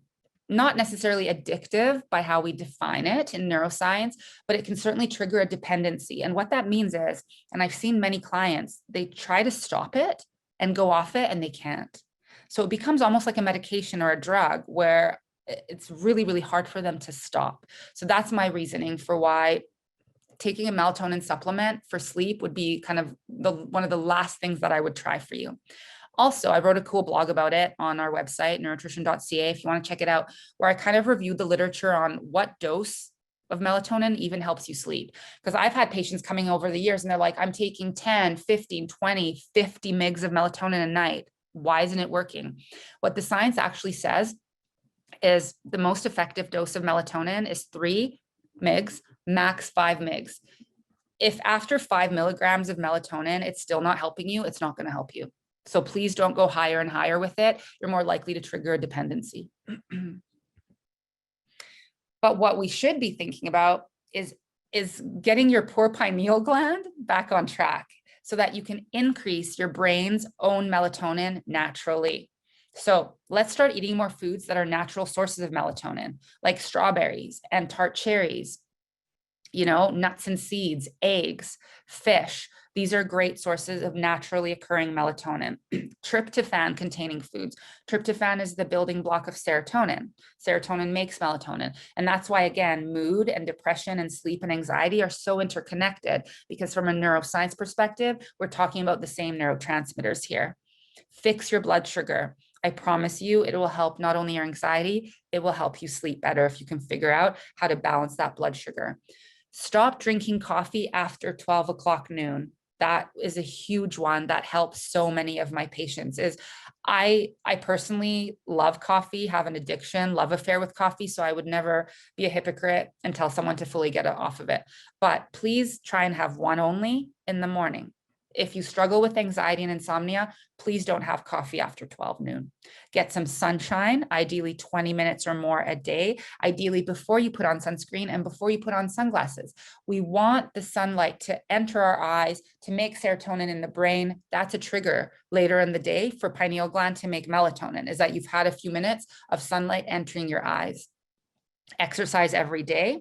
not necessarily addictive by how we define it in neuroscience, but it can certainly trigger a dependency. And what that means is, and I've seen many clients, they try to stop it and go off it and they can't. So it becomes almost like a medication or a drug where it's really, really hard for them to stop. So that's my reasoning for why taking a melatonin supplement for sleep would be kind of one of the last things that I would try for you. Also, I wrote a cool blog about it on our website, neurotritium.ca, if you want to check it out, where I kind of reviewed the literature on what dose of melatonin even helps you sleep. Because I've had patients coming over the years and they're like, I'm taking 10, 15, 20, 50 mgs of melatonin a night. Why isn't it working? What the science actually says is the most effective dose of melatonin is 3 mgs, max 5 mgs. If after 5 milligrams of melatonin, it's still not helping you, it's not going to help you. So please don't go higher and higher with it. You're more likely to trigger a dependency. But what we should be thinking about is getting your poor pineal gland back on track so that you can increase your brain's own melatonin naturally. So let's start eating more foods that are natural sources of melatonin, like strawberries and tart cherries, you know, nuts and seeds, eggs, fish. These are great sources of naturally occurring melatonin. Tryptophan containing foods. Tryptophan is the building block of serotonin. Serotonin makes melatonin. And that's why, again, mood and depression and sleep and anxiety are so interconnected, because from a neuroscience perspective, we're talking about the same neurotransmitters here. Fix your blood sugar. I promise you, it will help not only your anxiety, it will help you sleep better if you can figure out how to balance that blood sugar. Stop drinking coffee after 12 o'clock noon. That is a huge one that helps so many of my patients. Is I personally love coffee, have an addiction, love affair with coffee. So I would never be a hypocrite and tell someone to fully get off of it. But please try and have one only in the morning. If you struggle with anxiety and insomnia, please don't have coffee after 12 noon. Get some sunshine, ideally 20 minutes or more a day, ideally before you put on sunscreen and before you put on sunglasses. We want the sunlight to enter our eyes, to make serotonin in the brain. That's a trigger later in the day for pineal gland to make melatonin, is that you've had a few minutes of sunlight entering your eyes. Exercise every day.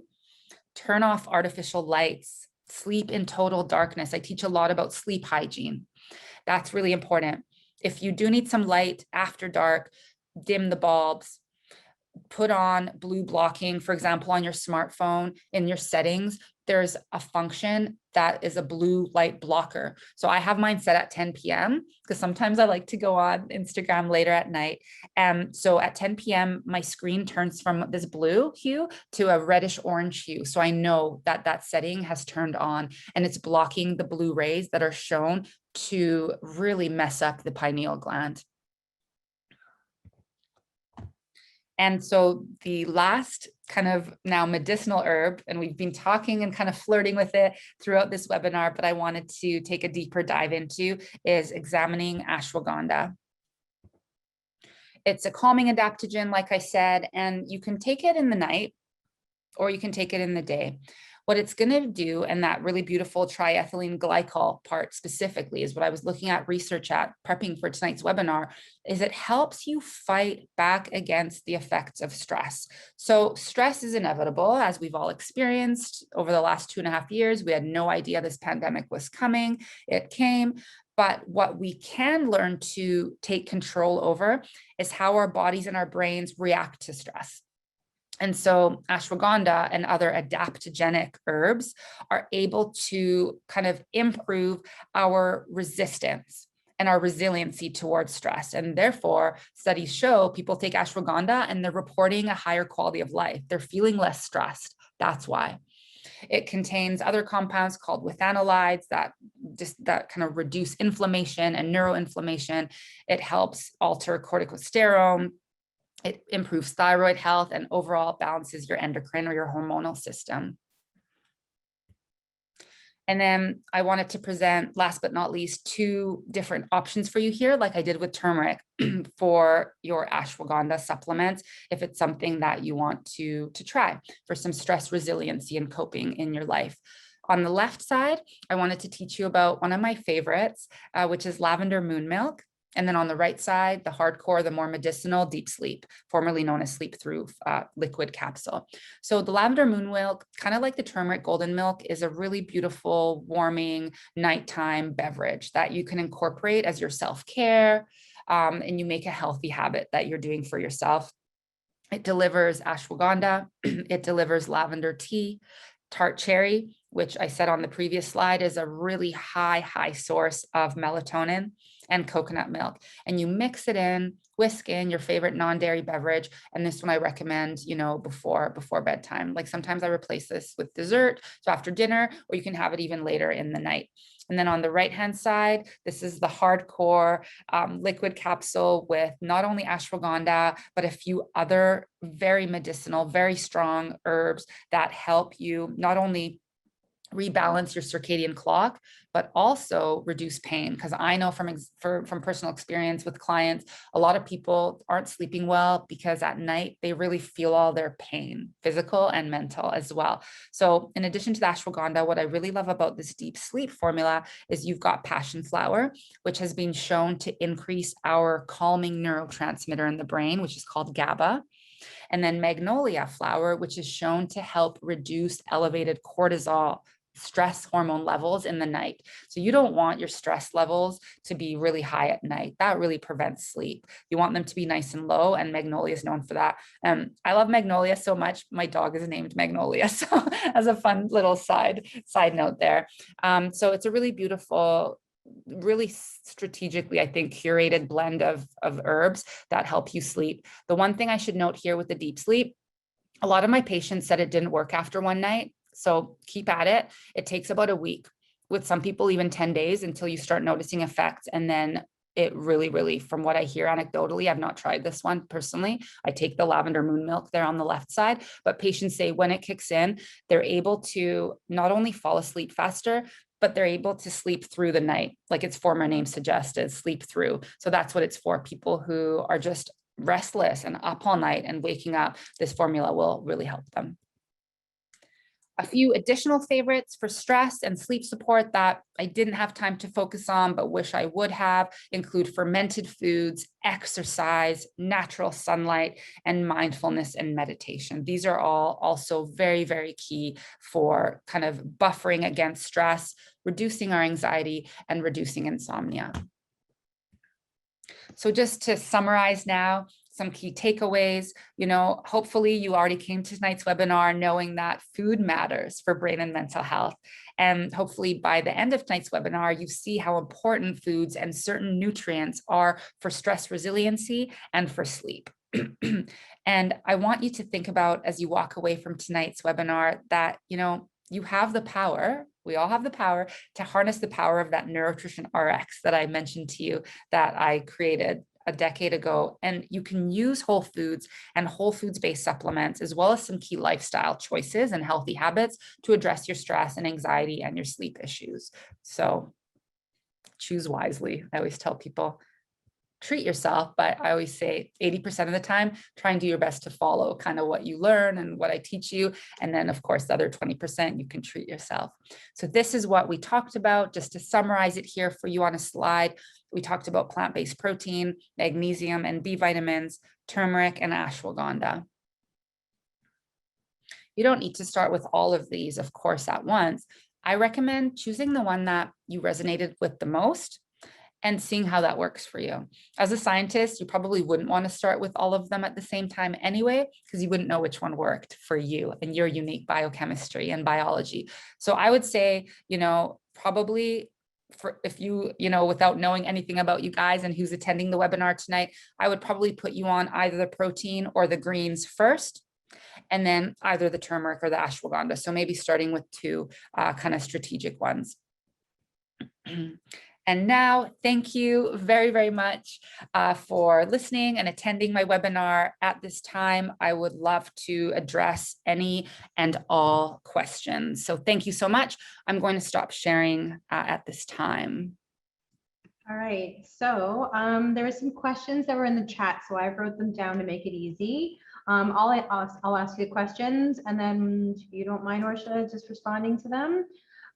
Turn off artificial lights. Sleep in total darkness. I teach a lot about sleep hygiene. That's really important. If you do need some light after dark, dim the bulbs, put on blue blocking, for example, on your smartphone. In your settings, there's a function that is a blue light blocker. So I have mine set at 10 p.m. because sometimes I like to go on Instagram later at night. And so at 10 p.m., my screen turns from this blue hue to a reddish orange hue. So I know that that setting has turned on and it's blocking the blue rays that are shown to really mess up the pineal gland. And so the last kind of now medicinal herb, and we've been talking and kind of flirting with it throughout this webinar, but I wanted to take a deeper dive into, is examining ashwagandha. It's a calming adaptogen, like I said, and you can take it in the night or you can take it in the day. What it's going to do, and that really beautiful triethylene glycol part specifically is what I was looking at research at prepping for tonight's webinar, is it helps you fight back against the effects of stress. So stress is inevitable, as we've all experienced over the last 2.5 years. We had no idea this pandemic was coming. It came. But what we can learn to take control over is how our bodies and our brains react to stress. And so ashwagandha and other adaptogenic herbs are able to kind of improve our resistance and our resiliency towards stress. And therefore, studies show people take ashwagandha and they're reporting a higher quality of life. They're feeling less stressed. That's why. It contains other compounds called withanolides that kind of reduce inflammation and neuroinflammation. It helps alter corticosterone. It improves thyroid health and overall balances your endocrine or your hormonal system. And then I wanted to present, last but not least, 2 different options for you here, like I did with turmeric for your ashwagandha supplements, if it's something that you want to try for some stress resiliency and coping in your life. On the left side, I wanted to teach you about one of my favorites, which is lavender moon milk. And then on the right side, the hardcore, the more medicinal deep sleep, formerly known as sleep through liquid capsule. So the lavender moon milk, kind of like the turmeric golden milk, is a really beautiful, warming nighttime beverage that you can incorporate as your self-care, and you make a healthy habit that you're doing for yourself. It delivers ashwagandha, it delivers lavender tea, tart cherry, which I said on the previous slide is a really high source of melatonin, and coconut milk. And you mix it in, whisk in your favorite non-dairy beverage. And this one I recommend, before bedtime. Like sometimes I replace this with dessert, so after dinner, or you can have it even later in the night. And then on the right-hand side, this is the hardcore liquid capsule with not only ashwagandha, but a few other very medicinal, very strong herbs that help you not only rebalance your circadian clock, but also reduce pain. Because I know from personal experience with clients, a lot of people aren't sleeping well because at night they really feel all their pain, physical and mental as well. So in addition to the ashwagandha, what I really love about this deep sleep formula is you've got passion flower, which has been shown to increase our calming neurotransmitter in the brain, which is called GABA. And then magnolia flower, which is shown to help reduce elevated cortisol, stress hormone levels in the night. So you don't want your stress levels to be really high at night. That really prevents sleep. You want them to be nice and low, and magnolia is known for that. I love magnolia so much. My dog is named Magnolia. So as a fun little side note there. So it's a really beautiful, really strategically, I think, curated blend of herbs that help you sleep. The one thing I should note here with the deep sleep, a lot of my patients said it didn't work after one night. So keep at it. It takes about a week, with some people even 10 days until you start noticing effects. And then it really, from what I hear anecdotally, I've not tried this one personally. I take the lavender moon milk there on the left side, but patients say when it kicks in, they're able to not only fall asleep faster, but they're able to sleep through the night, like its former name suggested, sleep through. So that's what it's for, people who are just restless and up all night and waking up. This formula will really help them. A few additional favorites for stress and sleep support that I didn't have time to focus on, but wish I would have, include fermented foods, exercise, natural sunlight, and mindfulness and meditation. These are all also very key for kind of buffering against stress, reducing our anxiety, and reducing insomnia. So just to summarize now, some key takeaways, hopefully you already came to tonight's webinar knowing that food matters for brain and mental health. And hopefully by the end of tonight's webinar, you see how important foods and certain nutrients are for stress resiliency and for sleep. And I want you to think about, as you walk away from tonight's webinar, that, you have the power. We all have the power to harness the power of that Neurotritium RX that I mentioned to you that I created a decade ago. And you can use whole foods and whole foods-based supplements, as well as some key lifestyle choices and healthy habits to address your stress and anxiety and your sleep issues. So choose wisely. I always tell people, treat yourself, but I always say 80% of the time, try and do your best to follow kind of what you learn and what I teach you. And then of course, the other 20%, you can treat yourself. So this is what we talked about. Just to summarize it here for you on a slide, we talked about plant-based protein, magnesium and B vitamins, turmeric and ashwagandha. You don't need to start with all of these, of course, at once. I recommend choosing the one that you resonated with the most and seeing how that works for you. As a scientist, you probably wouldn't want to start with all of them at the same time anyway, because you wouldn't know which one worked for you and your unique biochemistry and biology. So I would say, probably if you, without knowing anything about you guys and who's attending the webinar tonight, I would probably put you on either the protein or the greens first, and then either the turmeric or the ashwagandha. So maybe starting with two kind of strategic ones. And now, thank you very, very much for listening and attending my webinar. At this time, I would love to address any and all questions. So thank you so much. I'm going to stop sharing at this time. All right, so there were some questions that were in the chat, so I wrote them down to make it easy. I'll ask you questions, and then if you don't mind, Orsha, just responding to them.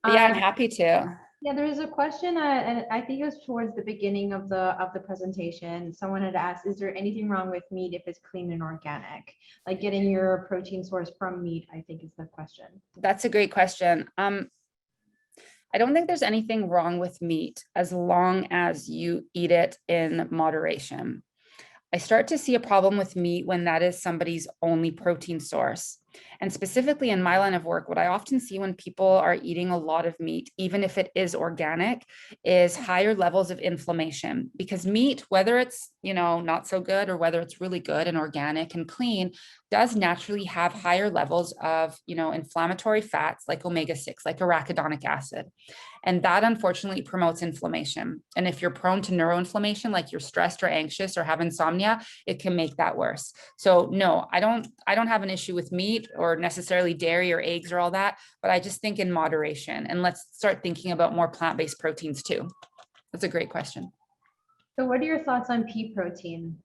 Yeah, I'm happy to. Yeah, there was a question, and I think it was towards the beginning of the presentation. Someone had asked, is there anything wrong with meat if it's clean and organic? Like getting your protein source from meat, I think is the question. That's a great question. I don't think there's anything wrong with meat as long as you eat it in moderation. I start to see a problem with meat when that is somebody's only protein source. And specifically in my line of work, what I often see when people are eating a lot of meat, even if it is organic, is higher levels of inflammation. Because meat, whether it's, not so good or whether it's really good and organic and clean, does naturally have higher levels of, inflammatory fats like omega-6, like arachidonic acid. And that unfortunately promotes inflammation. And if you're prone to neuroinflammation, like you're stressed or anxious or have insomnia, it can make that worse. So no, I don't have an issue with meat or necessarily dairy or eggs or all that, but I just think in moderation. And let's start thinking about more plant-based proteins too. That's a great question. So what are your thoughts on pea protein?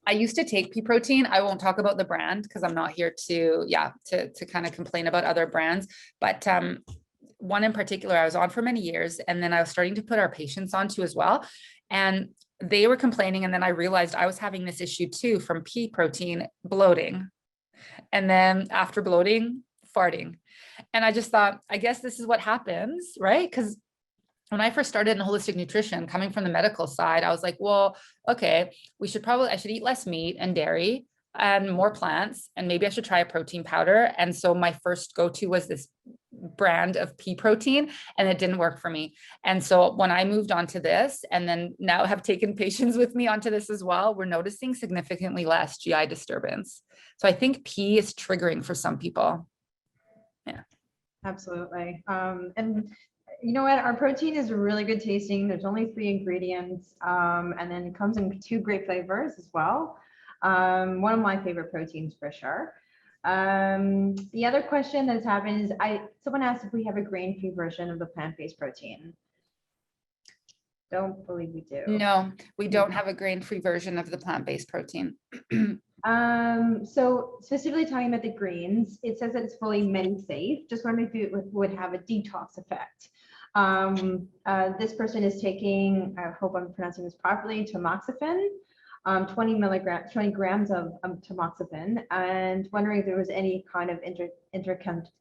I used to take pea protein. I won't talk about the brand because I'm not here to kind of complain about other brands. But one in particular I was on for many years, and then I was starting to put our patients onto as well. And they were complaining, and then I realized I was having this issue too from pea protein, bloating. And then after bloating, farting. And I just thought, I guess this is what happens, right? Because when I first started in holistic nutrition, coming from the medical side, I was like, well, okay, I should eat less meat and dairy and more plants, and maybe I should try a protein powder. And so my first go-to was this brand of pea protein, and it didn't work for me. And so when I moved on to this, and then now have taken patients with me onto this as well, we're noticing significantly less GI disturbance. So I think pea is triggering for some people. Yeah. Absolutely. And you know what? Our protein is really good tasting. There's only 3 ingredients, and then it comes in 2 great flavors as well. One of my favorite proteins for sure. The other question that's happened is someone asked if we have a grain-free version of the plant-based protein. Don't believe we do. No, we don't have a grain-free version of the plant-based protein. So specifically talking about the greens, it says that it's fully medi-safe. Just wondering if it would have a detox effect. This person is taking, I hope I'm pronouncing this properly, tamoxifen, 20 grams of tamoxifen, and wondering if there was any kind of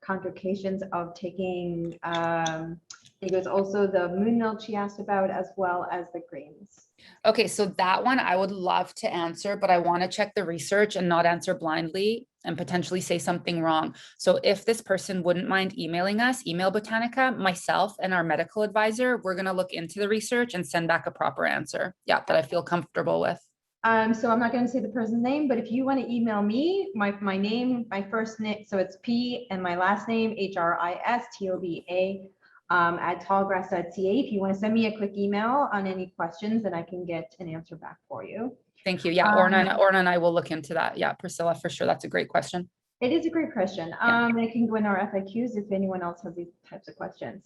contraindications of taking, I think it was also the moon milk she asked about, as well as the greens. Okay, so that one I would love to answer, but I want to check the research and not answer blindly and potentially say something wrong. So if this person wouldn't mind emailing us, email Botanica, myself and our medical advisor, we're going to look into the research and send back a proper answer. Yeah, that I feel comfortable with. So I'm not going to say the person's name, but if you want to email me, my name, my first name, so it's P and my last name, HRISTOBA, at tallgrass.ca. If you want to send me a quick email on any questions, then I can get an answer back for you. Thank you. Yeah, Orna and I will look into that. Yeah, Priscilla, for sure. That's a great question. It is a great question. And it can go in our FAQs if anyone else has these types of questions.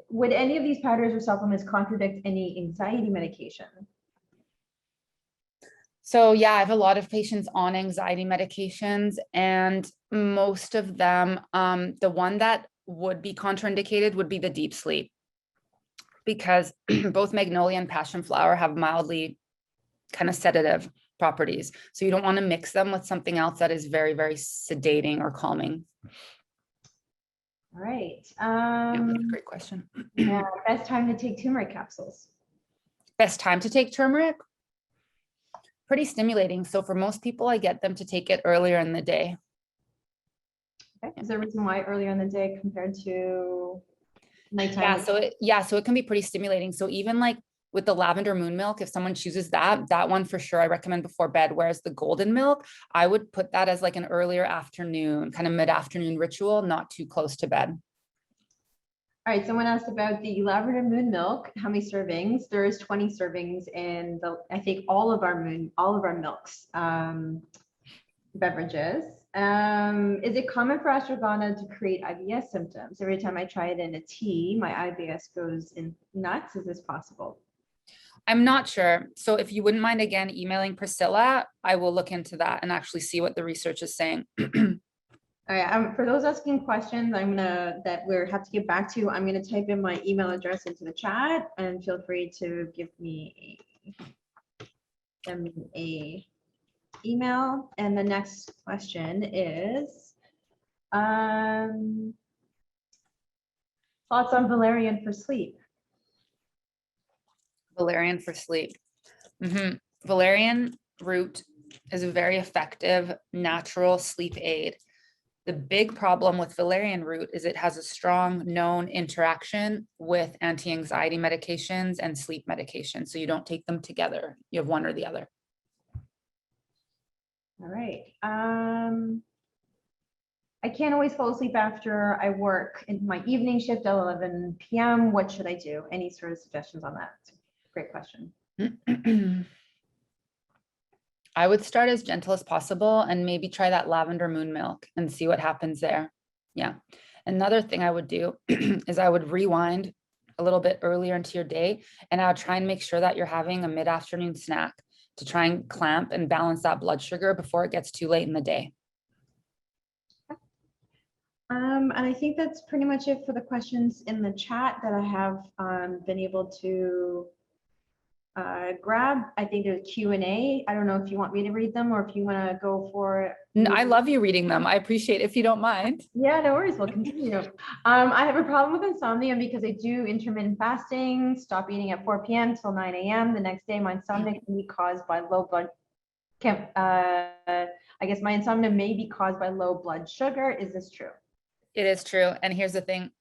would any of these powders or supplements contradict any anxiety medication? So yeah, I have a lot of patients on anxiety medications, and most of them, the one that would be contraindicated would be the deep sleep, because both magnolia and passion flower have mildly kind of sedative properties. So you don't want to mix them with something else that is very, very sedating or calming. All right. Yeah, that's a great question. Yeah, best time to take turmeric capsules. Best time to take turmeric? Pretty stimulating. So for most people, I get them to take it earlier in the day. Okay. Is there a reason why earlier in the day compared to nighttime? So it can be pretty stimulating. So even like with the lavender moon milk, if someone chooses that one for sure, I recommend before bed. Whereas the golden milk, I would put that as like an earlier afternoon, kind of mid-afternoon ritual, not too close to bed. All right, someone asked about the lavender moon milk. How many servings? There is 20 servings in I think all of our milks beverages. Is it common for ashwagandha to create IBS symptoms? Every time I try it in a tea, my IBS goes in nuts. Is this possible? I'm not sure. So if you wouldn't mind again emailing Priscilla, I will look into that and actually see what the research is saying. All right, for those asking questions, that we have to get back to, I'm gonna type in my email address into the chat, and feel free to send me a email. And the next question is, thoughts on valerian for sleep? Valerian for sleep. Valerian root is a very effective natural sleep aid. The big problem with valerian root is it has a strong known interaction with anti-anxiety medications and sleep medications. So you don't take them together. You have one or the other. All right. I can't always fall asleep after I work in my evening shift at 11 p.m. What should I do? Any sort of suggestions on that? Great question. I would start as gentle as possible and maybe try that lavender moon milk and see what happens there. Yeah. Another thing I would do is I would rewind a little bit earlier into your day, and I would try and make sure that you're having a mid-afternoon snack to try and clamp and balance that blood sugar before it gets too late in the day. And I think that's pretty much it for the questions in the chat that I have been able to grab. I think there's Q&A. I don't know if you want me to read them or if you want to go for it. I love you reading them. I appreciate it if you don't mind. Yeah, no worries. We'll continue. I have a problem with insomnia because I do intermittent fasting, stop eating at 4 p.m. till 9 a.m. The next day, my insomnia can be caused by low blood. I guess my insomnia may be caused by low blood sugar. Is this true? It is true. And here's the thing.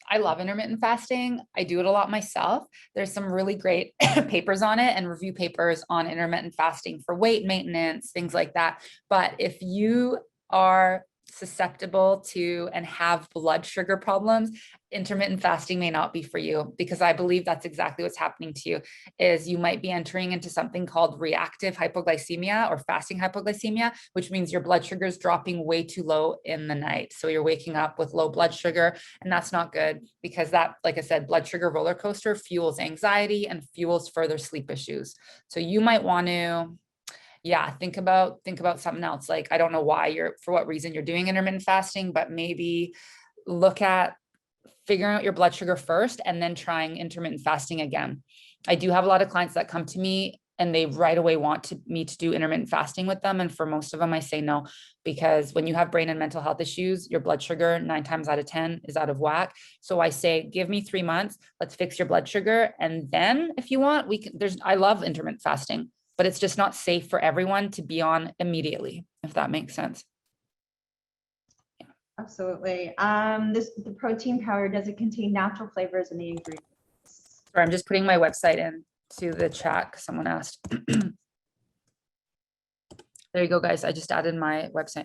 I love intermittent fasting. I do it a lot myself. There's some really great papers on it and review papers on intermittent fasting for weight maintenance, things like that. But if you are susceptible to and have blood sugar problems, intermittent fasting may not be for you, because I believe that's exactly what's happening to you. Is you might be entering into something called reactive hypoglycemia or fasting hypoglycemia, which means your blood sugar is dropping way too low in the night. So you're waking up with low blood sugar, and that's not good, because that, like I said, blood sugar roller coaster fuels anxiety and fuels further sleep issues. So you might want to think about something else. Like, I don't know for what reason you're doing intermittent fasting, but maybe look at figuring out your blood sugar first and then trying intermittent fasting again. I do have a lot of clients that come to me and they right away want me to do intermittent fasting with them. And for most of them, I say no, because when you have brain and mental health issues, your blood sugar 9 times out of 10 is out of whack. So I say, give me 3 months, let's fix your blood sugar. And then if you want, I love intermittent fasting, but it's just not safe for everyone to be on immediately, if that makes sense. Yeah. Absolutely. The protein powder, does it contain natural flavors in the ingredients? Or I'm just putting my website into the chat because someone asked. There you go, guys. I just added my website.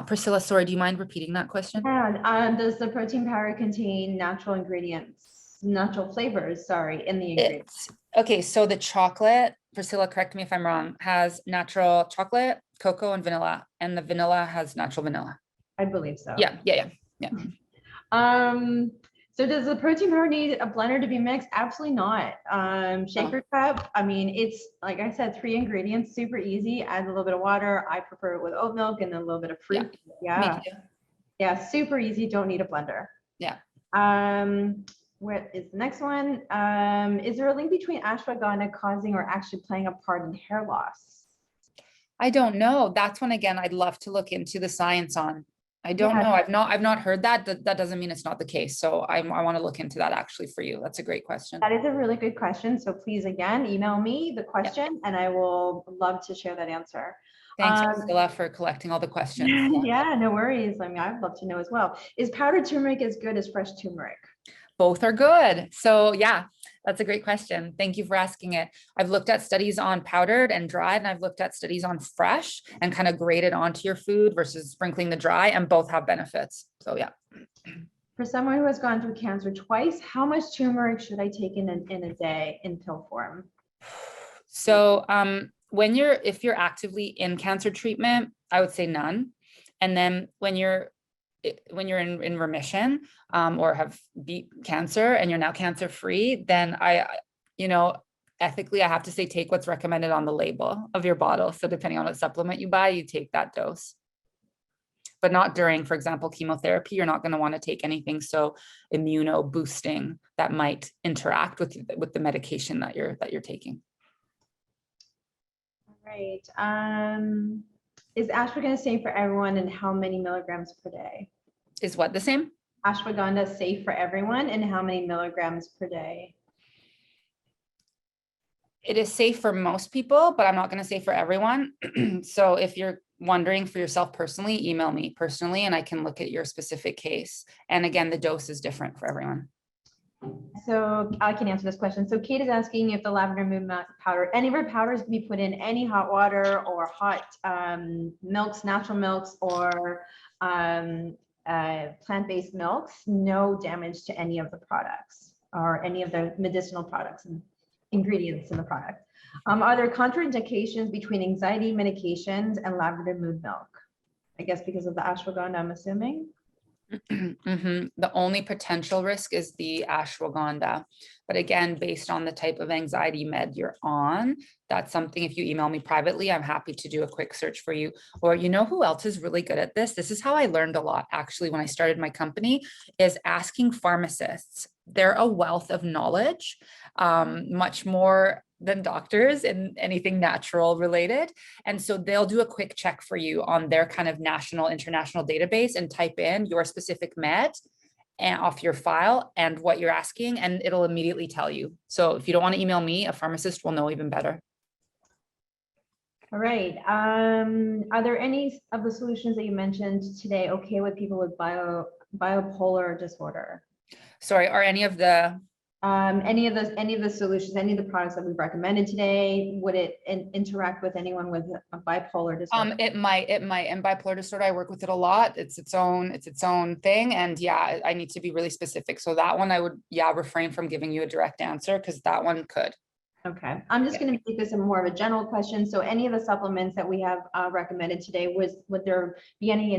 Priscilla, sorry, do you mind repeating that question? Yeah. Does the protein powder contain natural flavors, in the ingredients? Okay, so the chocolate, Priscilla, correct me if I'm wrong, has natural chocolate, cocoa, and vanilla, and the vanilla has natural vanilla. I believe so. Yeah. So does the protein powder need a blender to be mixed? Absolutely not. Shaker cup, I mean, it's like I said, 3 ingredients, super easy. Add a little bit of water. I prefer it with oat milk and then a little bit of fruit. Me too. Yeah, super easy. Don't need a blender. Yeah. What is the next one? Is there a link between ashwagandha causing or actually playing a part in hair loss? I don't know. That's one again, I'd love to look into the science on. I don't Yeah. know. I've not heard that. That doesn't mean it's not the case. So I want to look into that actually for you. That's a great question. That is a really good question. So please, again, email me the question and I will love to share that answer. Thanks, Priscilla, for collecting all the questions. Yeah, no worries. I mean, I'd love to know as well. Is powdered turmeric as good as fresh turmeric? Both are good. So yeah, that's a great question. Thank you for asking it. I've looked at studies on powdered and dried, and I've looked at studies on fresh and kind of graded onto your food versus sprinkling the dry, and both have benefits. So yeah. For someone who has gone through cancer twice, how much turmeric should I take in a day in pill form? So if you're actively in cancer treatment, I would say none. And then when you're in remission or have beat cancer and you're now cancer free, then ethically, I have to say, take what's recommended on the label of your bottle. So depending on what supplement you buy, you take that dose, but not during, for example, chemotherapy. You're not going to want to take anything so immuno boosting that might interact with the medication that you're taking. All right. Is ashwagandha safe for everyone and how many milligrams per day? Is what the same? Ashwagandha safe for everyone and how many milligrams per day? It is safe for most people, but I'm not going to say for everyone. So if you're wondering for yourself personally, email me personally and I can look at your specific case. And again, the dose is different for everyone. So I can answer this question. So Kate is asking if the lavender moon powder, any of our powders can be put in any hot water or hot milks, natural milks, or plant-based milks, no damage to any of the products or any of the medicinal products and ingredients in the product. Are there contraindications between anxiety medications and lavender moon milk? I guess because of the ashwagandha, I'm assuming. The only potential risk is the ashwagandha. But again, based on the type of anxiety med you're on, that's something, if you email me privately, I'm happy to do a quick search for you. Or you know who else is really good at this? This is how I learned a lot actually when I started my company, is asking pharmacists. They're a wealth of knowledge, much more than doctors in anything natural related. And so they'll do a quick check for you on their kind of national, international database and type in your specific med and off your file and what you're asking, and it'll immediately tell you. So if you don't want to email me, a pharmacist will know even better. All right. Are there any of the solutions that you mentioned today okay with people with bipolar disorder? Sorry, are any of the solutions, any of the products that we've recommended today, would it interact with anyone with a bipolar disorder? It might. And bipolar disorder, I work with it a lot. It's its own thing. And yeah, I need to be really specific. So that one I would, refrain from giving you a direct answer because that one could. Okay. I'm just going to make this a more of a general question. So any of the supplements that we have recommended today, would there be any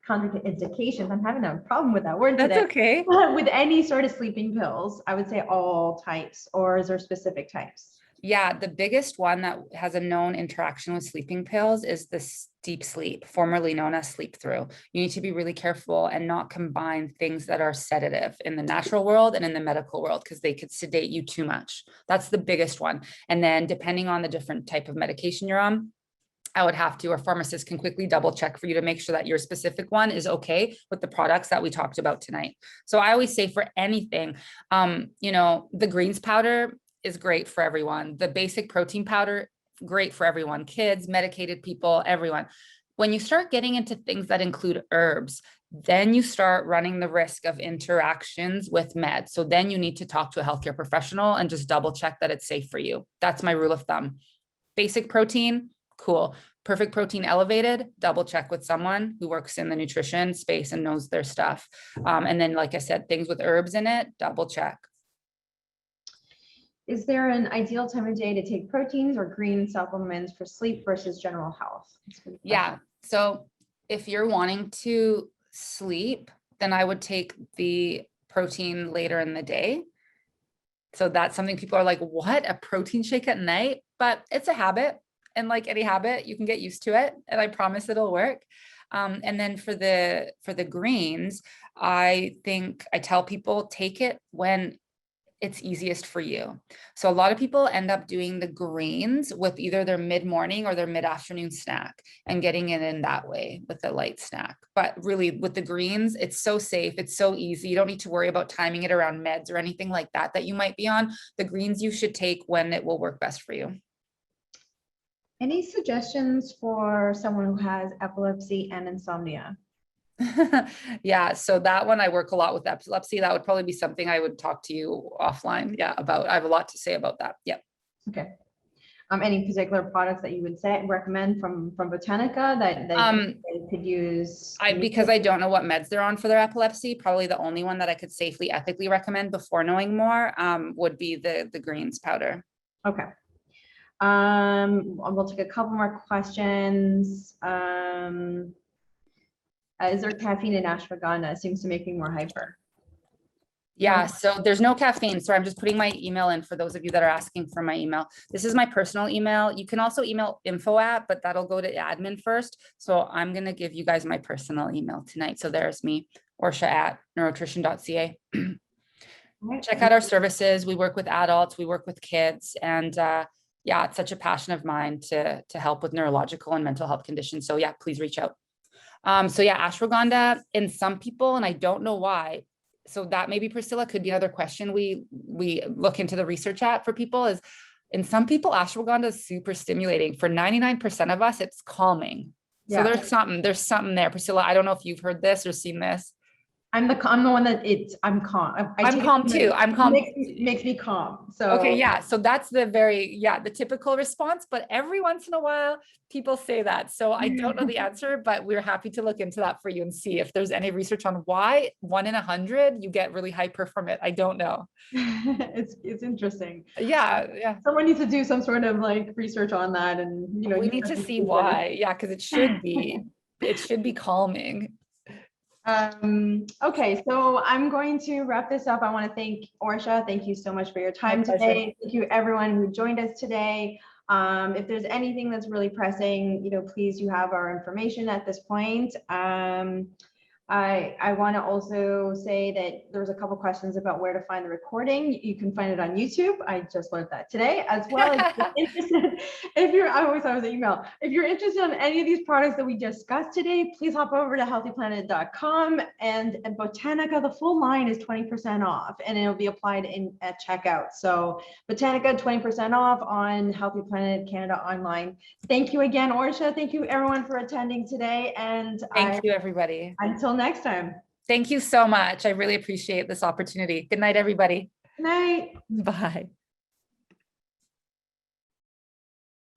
contraindications? I'm having a problem with that word today. That's okay. With any sort of sleeping pills, I would say all types, or is there specific types? Yeah, the biggest one that has a known interaction with sleeping pills is the deep sleep, formerly known as sleep through. You need to be really careful and not combine things that are sedative in the natural world and in the medical world because they could sedate you too much. That's the biggest one. And then depending on the different type of medication you're on, I would have to, or pharmacist can quickly double check for you to make sure that your specific one is okay with the products that we talked about tonight. So I always say for anything, the greens powder is great for everyone. The basic protein powder, great for everyone, kids, medicated people, everyone. When you start getting into things that include herbs, then you start running the risk of interactions with meds. So then you need to talk to a healthcare professional and just double check that it's safe for you. That's my rule of thumb. Basic protein, cool. Perfect protein elevated, double check with someone who works in the nutrition space and knows their stuff. And then, like I said, things with herbs in it, double check. Is there an ideal time of day to take proteins or green supplements for sleep versus general health? Yeah. So if you're wanting to sleep, then I would take the protein later in the day. So that's something people are like, what, a protein shake at night? But it's a habit. And like any habit, you can get used to it. And I promise it'll work. And then for the greens, I think I tell people take it when it's easiest for you. So a lot of people end up doing the greens with either their mid-morning or their mid-afternoon snack and getting it in that way with a light snack. But really with the greens, it's so safe. It's so easy. You don't need to worry about timing it around meds or anything like that you might be on. The greens you should take when it will work best for you. Any suggestions for someone who has epilepsy and insomnia? Yeah, so that one I work a lot with epilepsy. That would probably be something I would talk to you offline. Yeah, about. I have a lot to say about that. Yep. Okay. Any particular products that you would recommend from Botanica that they could use? Because I don't know what meds they're on for their epilepsy, probably the only one that I could safely, ethically recommend before knowing more would be the greens powder. Okay. We'll take a couple more questions. Is there caffeine in ashwagandha? It seems to make me more hyper. Yeah, so there's no caffeine. So I'm just putting my email in for those of you that are asking for my email. This is my personal email. You can also email info@, but that'll go to admin first. So I'm going to give you guys my personal email tonight. So there's me, Orsha@neurotritium.ca. Check out our services. We work with adults, we work with kids, and yeah, it's such a passion of mine to help with neurological and mental health conditions. So yeah, please reach out. So yeah, ashwagandha in some people, and I don't know why. So that maybe, Priscilla, could be another question we look into the research at for people is, in some people, ashwagandha is super stimulating. For 99% of us, it's calming. So there's something there. Priscilla, I don't know if you've heard this or seen this. I'm the one that I'm calm. I'm calm too. I'm calm. Makes me calm. So okay, yeah. So that's the typical response. But every once in a while, people say that. So I don't know the answer, but we're happy to look into that for you and see if there's any research on why 1 in 100 you get really hyper from it. I don't know. It's interesting. Yeah. Someone needs to do some sort of like research on that, and we need to see why. Yeah, because it should be calming. Okay, so I'm going to wrap this up. I want to thank Orsha. Thank you so much for your time today. Thank you everyone who joined us today. If there's anything that's really pressing, please, you have our information at this point. I want to also say that there's a couple questions about where to find the recording. You can find it on YouTube. I just learned that today, as well. If you're I always thought it was an email. If you're interested in any of these products that we discussed today, please hop over to healthyplanet.com, and Botanica, the full line is 20% off, and it'll be applied at checkout. So Botanica, 20% off on Healthy Planet Canada online. Thank you again, Orsha. Thank you everyone for attending today, and thank you everybody. Until next time. Thank you so much. I really appreciate this opportunity. Good night, everybody. Good night. Bye.